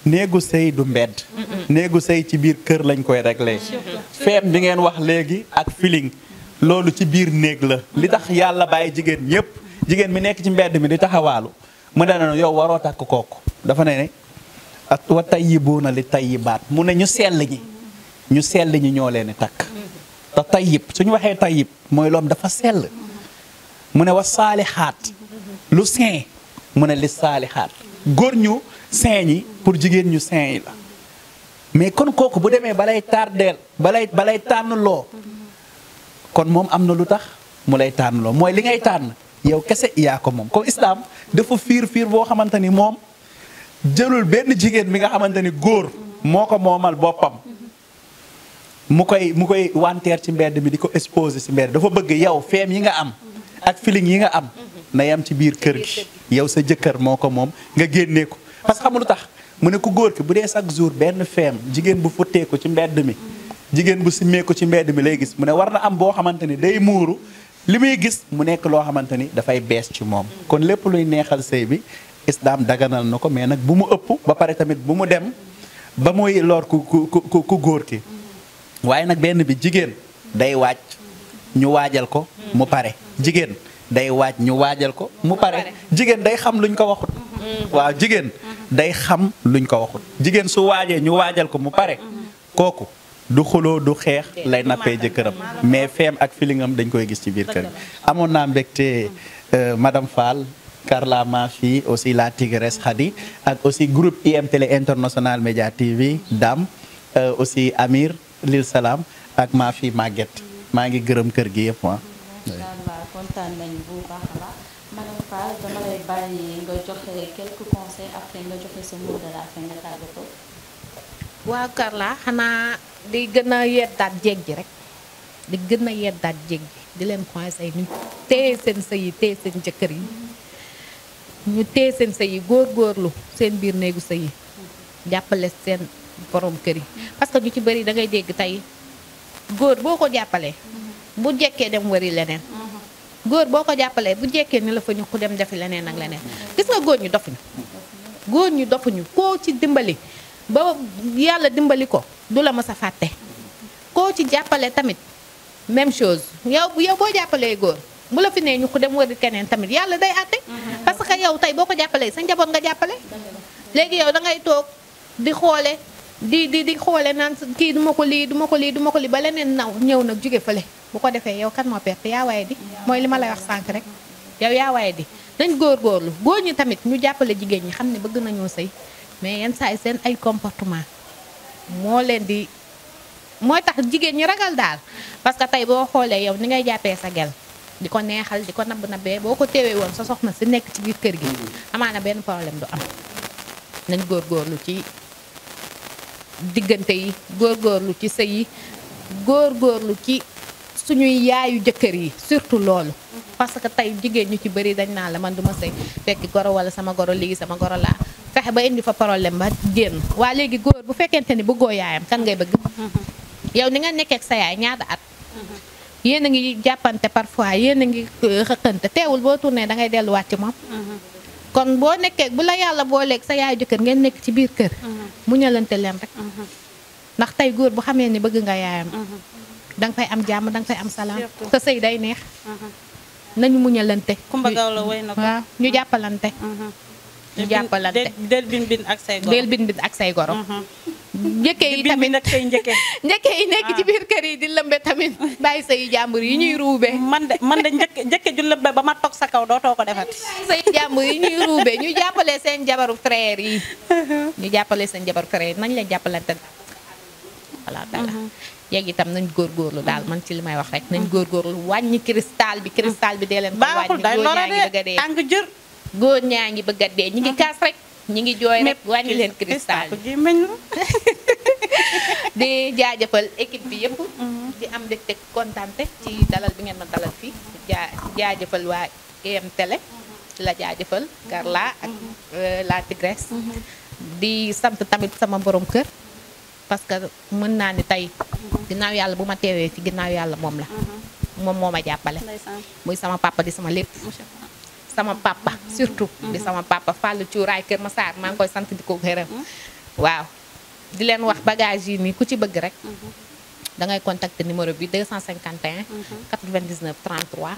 néegu sëy du mbedd néegu sëy ci biir kër lañ koy réglé feem bi ngeen wax léegi ak feeling loolu ci biir néeg la li tax yàlla bàyyi jigéen ñëpp jigéen mi nekk ci mbedd mi di taxawaalu mu ne na yow waroo takk kooku dafa ne ak wa tayyibuuna li tayyibaat mu ne ñu sell ñi ñoo leen di takk te tayyib suñu waxee tayyib mooy loom dafa sell mu ne wa saalixaat lu saint mu ne li saalixaat góor ñu saint ñi pour jigéen ñu saint yi la mais kon kooku bu demee balay tardeel balay tànn loo kon moom am na lu tax mu lay tànn loo mooy li ngay tànn yow kese yaa ko moom comme islam dafa fiir boo xamante ni moom jëlul benn jigéen mi nga xamante ni góor moo ko moomal boppam mu koy wanteer ci mbedd mi di ko exposé ci mbedd dafa bëgg yow feem yi nga am ak feeling yi nga am na yam ci biir kër gi yow sa jëkkër moo ko moom nga génnee ko parce que xam lu tax mu ne ku góor ki bu dee chaque jour benn feem jigéen bu futtee ko ci mbedd mi jigéen bu simmee ko ci mbedd mi lay gis mu ne war na am boo xamante ni day muuru li muy gis mu nekk loo xamante ni dafay bees ci moom kon lépp luy neexal sëy bi islam daganal na ko mais nag bu mu ëpp ba pare tamit bu mu dem ba muy lor ku góor ki waaye nag benn bi jigéen day waaj ñu waajal ko mu pare jigéen day waaj ñu waajal ko mu pare jigéen day xam luñ ko waxut waaw jigéen day xam luñ ko waxut jigéen su waajee ñu waajal ko mu pare kooku du xuloo du xeex lay nappee jëkkëram mais feem ak filingam dañ koy gis ci biir kër gi amoon naa mbégte madame Fall Carla Mafi aussi la Tigresse Khady ak aussi groupe IM Télé International Média TV Dame aussi Amir Lil Salam ak Mafi Maguette maa ngi gërëm kër gi yëpp inshallah kontaan nañ bu baax a baax madame Fall dama lay bàyyi nga joxe quelques conseils après nga joxe sa mot de la fin nga tàggatoo. waaw Carla xanaa di gën a yeddaat jéeg ji rek di gën a yeddaat jéeg ji di leen conseil ni téye seen sëy yi téye seen jëkkër yi ñu téye seen sëy yi góorgóorlu seen biir néegu sëy yi jàppale seen borom kër yi parce que ñu ci bëri da ngay dégg tey góor boo ko jàppalee bu jekkee dem wari leneen góor boo ko jàppalee bu jekkee ni la fa ñu ko dem defi leneen ak leneen gis nga góor ñu dofuñu koo ci dimbali ba yàlla dimbali ko du la mës a fàtte koo ci jàppale tamit même chose yow boo jàppalee góor bu la fi nee ñu ko dem wari keneen tamit yàlla day àtte parce que yow tey boo ko jàppalee sa njaboot nga jàppale léegi yow da ngay toog di xoole di xoole naan kii duma ko lii ba leneen naw ñëw nag jóge fële bu ko defee yow kan moo perte yaa waaye di mooy li ma lay wax sànq rek yow yaa waaye di nañ góorgóorlu góor ñi tamit ñu jàppale jigéen ñi xam ne bëgg nañoo sëy mais yenn saa yi seen ay comportement mooy tax jigéen ñi ragal daal parce que tey boo xoolee yow ni ngay jàppee sa gel di ko neexal di ko nabbee boo ko téewee woon sa soxna si nekk ci biir kër gi amaana benn problème du am nañ góorgóorlu ci diggante yi góorgóorlu ci sëy yi góorgóorlu ci suñuy yaayu jëkkër yi surtout loolu parce que tey jigéen ñu ci bëri dañ naa la man duma sëy fekk goro wala sama goro léegi sama goro laa fexe ba indi fa problème ba génn waa léegi góor bu fekkente ni bëggoo yaayam kan ngay bëgg yow ni nga nekkee ak sa yaay ñaata at yéen a ngi jàppante parfois yéen a ngi xëqante teewul boo tourné da ngay delluwaat ci moom kon boo nekkee bu la yàlla booleeg sa yaayu jëkkër ngeen nekk ci biir kër mu ñalante leen rek ndax tey góor bu xamee ni bëgg nga yaayam danga fay am jàmm danga fay am salaam te sëy day neex nañu muñalante Kumba Gawlo way na ko waaw ñu jàppalante ñu jàppalante del bin bin ak say goro del bin bin ak say goro njëkke yi tamit nag say njëkke yi nekk ci biir kër yi di lëmbe tamit bàyyi say jàmbur yi ñuy ruube man de njëkke ju lëmbe ba ma toog sa kaw dootoo ko defati say jàmbur yi ñuy ruube ñu jàppale seen jabaru frère yi ñu jàppale seen jabaru frère yi nañ leen jàppalante voilà dala yeegi itam nañ góorgóorlu daal man ci li may wax rek nañ góorgóorlu wàññi cristal bi dee leen ko wàññi tàng jër góor ñaa ngi bëgg a dee ñi ngi kaas rek ñi ngi jooy rek wàññi leen cristal bi di jaajëfal équipe bi yëpp di am mbégte kontante ci dalal bi ngeen ma dalal fii jaajëfal waa EM Télé la jaajëfal Carla ak la Tigresse di sant tamit sama borom kër parce que mën naa ni tey ginnaaw yàlla bu ma teewee fi ginnaaw yàlla moom la moom moo ma jàppale muy sama papa di sama lépp sama papa surtout di sama papa Fallou Cuuraay Kër Massar maa ngi koy sant di ko gërëm waaw di leen wax bagage yi nii ku ci bëgg rek da ngay contacter numéro bi 251 99 33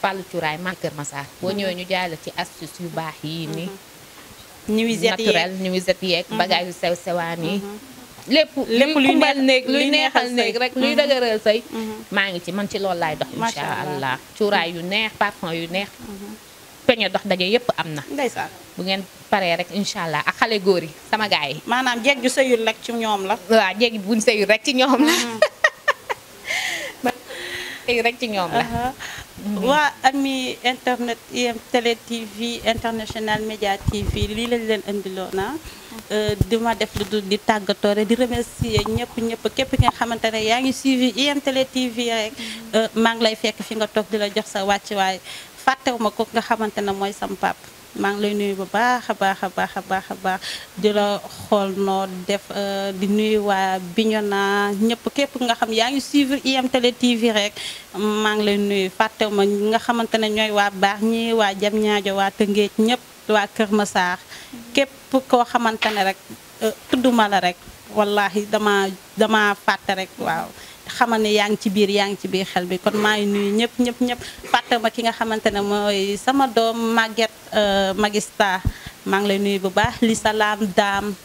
Fallou Cuuraay maa Kër Massar boo ñëwee ñu jaay la ci astuce yu baax yii nii naturel nuisette yeeg bagage yu sew sewaan yi lépp luy kumbal néeg luy neexal néeg rek luy dëgëral say maa ngi ci man ci loolu laay dox insha allah cuuraay yu neex parfum yu neex peñe dox daje yépp am na ndeysaan bu ngeen paree rek insha allah ak xale góor yi sama gaay yi maanaam jeeg ju sëyul rek ci ñoom la waaw jeeg buñ sëyul rek ci ñoom la sëyul rek ci ñoom la waa ami internet IM Télé TV International Média TV lii lañ leen indiloon na di ma def lu dul di tàggatoo rek di remercier ñëpp képp ki nga xamante ne yaa ngi suivi IM Télé TV rek maa ngi lay fekk fi nga toog di la jox sa wàccuwaay fàttewu ma ko nga xamante ne mooy sam pap maa ngi lay nuyu bu baax a baax di la xool noo def di nuyu waa Bignona ñëpp képp nga xam yaa ngi suivre IM Télé TV rek maa ngi lay nuyu fàttewu ma nga xamante ne ñooy waa baax ñi waa Diamniadio waa Tëngéej ñëpp waa Kër Massar képp koo xamante ne rek tudduma la rek wallahi dama fàtte rek waaw xamal ne yaa ngi ci biir xel bi kon maa ngi nuyu ñëpp fàtte ma ki nga xamante ne mooy sama doom Maguette Magista maa ngi lay nuyu bu baax li salaam daam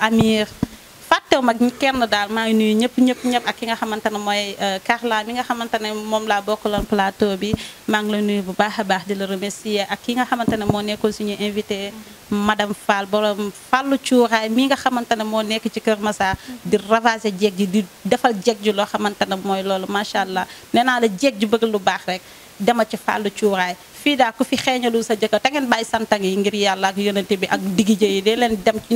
Amir fàttew ma kenn daal maa ngi nuyu ñëpp ak ki nga xamante ne mooy Carla mi nga xamante ne moom laa bokkaloon plateau bi maa ngi lay nuyu bu baax a baax di la remercier ak ki nga xamante ne moo nekkoon suñu invité madame Fall borom Fallou Cuuraay mi nga xamante ne moo nekk ci Kër Massar di ravager jeeg ji di defal jeeg ji loo xamante ne mooy loolu macha allah nee naa la jeeg ji bëgg lu baax rek dema ci Fallou Cuuraay fii daal ku fi xeeñalu sa jëkkër te ngeen bàyyi santang yi ngir yàlla ak yonente bi ak digije yi dee leen dem ci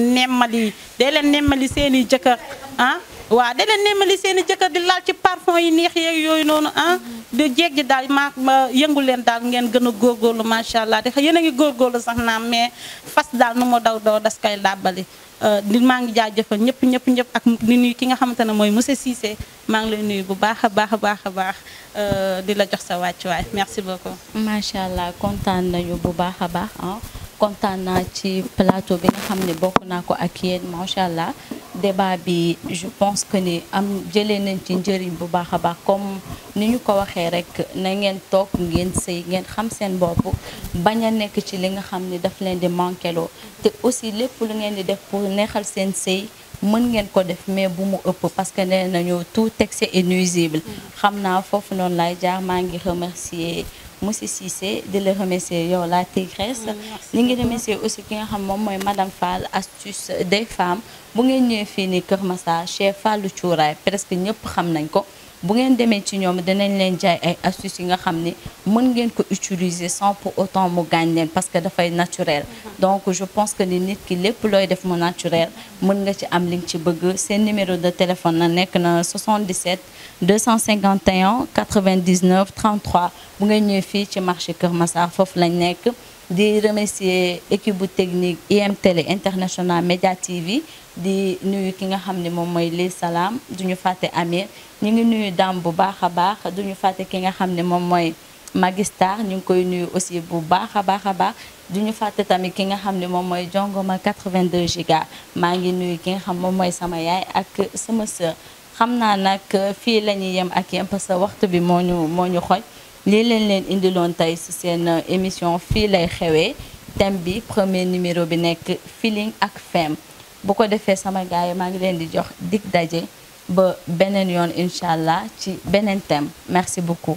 nemmali seeni jëkkër ah waaw dee leen nemmali seeni jëkkër di laal ci parfum yi neex yeeg yooyu noonu ah di jeeg ji daal ma yëngu leen daal ngeen gën a góorgóorlu macha allah te yéen a ngi góorgóorlu sax naam mais fas daal nu mu daw das koy làbbali di maa ngi jaajëfal ñëpp ak di nuyu ki nga xamante ne mooy monsieur Cissé maa ngi lay nuyu bu baax a baax di la jox sa wàccuwaay merci beaucoup. macha allah kontaan nañu bu baax a baax kontaan naa ci plateau bi nga xam ne bokk naa ko ak yéen macha allah débat bi je pense que ni jëlee nañ ci njëriñ bu baax a baax comme ni ñu ko waxee rek na ngeen toog ngeen sëy ngeen xam seen bopp bañ a nekk ci li nga xam ne daf leen di manqué loo te aussi lépp lu ngeen di def pour neexal seen sëy mën ngeen ko def mais bu mu ëpp parce que nee nañu tout excès est nuisible xam naa foofu noonu lay jaar maa ngi remercier monsieur Cissé di la remercier yow la tigresse ñi ngi remercier aussi ki nga xam moom mooy madame Fall astuce des femmes bu ngeen ñëwee fii ni Kër Massar chez Fallou Cuuraay presque ñëpp xam nañ ko bu ngeen demee ci ñoom dinañ leen jaay ay astuces yi nga xam ni mën ngeen ko utiliser sans pour autant mu gaañ leen parce que dafay naturel donc je pense que ni nit ki lépp looy def mu naturel mën nga ci am li nga ci bëgg seen numéro de téléphone na nekk na 77 251 99 33 bu ngeen ñëwee fii ci marché Kër Massar foofu lañ nekk di remercier équipe bu technique IM Télé International Média TV di nuyu ki nga xam ne moom mooy Lil Salam duñu fàtte Amir ñu ngi nuyu Dame bu baax a baax duñu fàtte ki nga xam ne moom mooy Magistar ñu ngi koy nuyu aussi bu baax a baax duñu fàtte tamit ki nga xam ne moom mooy Jongoma 82 giga maa ngi nuyu ki nga xam moom mooy sama yaay ak sama sœur xam naa nag fii la ñuy yem ak yem parce que waxtu bi moo ñu xoj lii leen indiloon tey ci seen émission fii lay xewee thème bi premier numéro bi nekk feeling ak femme bu ko defee sama gars yi maa ngi leen di jox dig daje ba beneen yoon incha allah ci beneen thème merci beaucoup.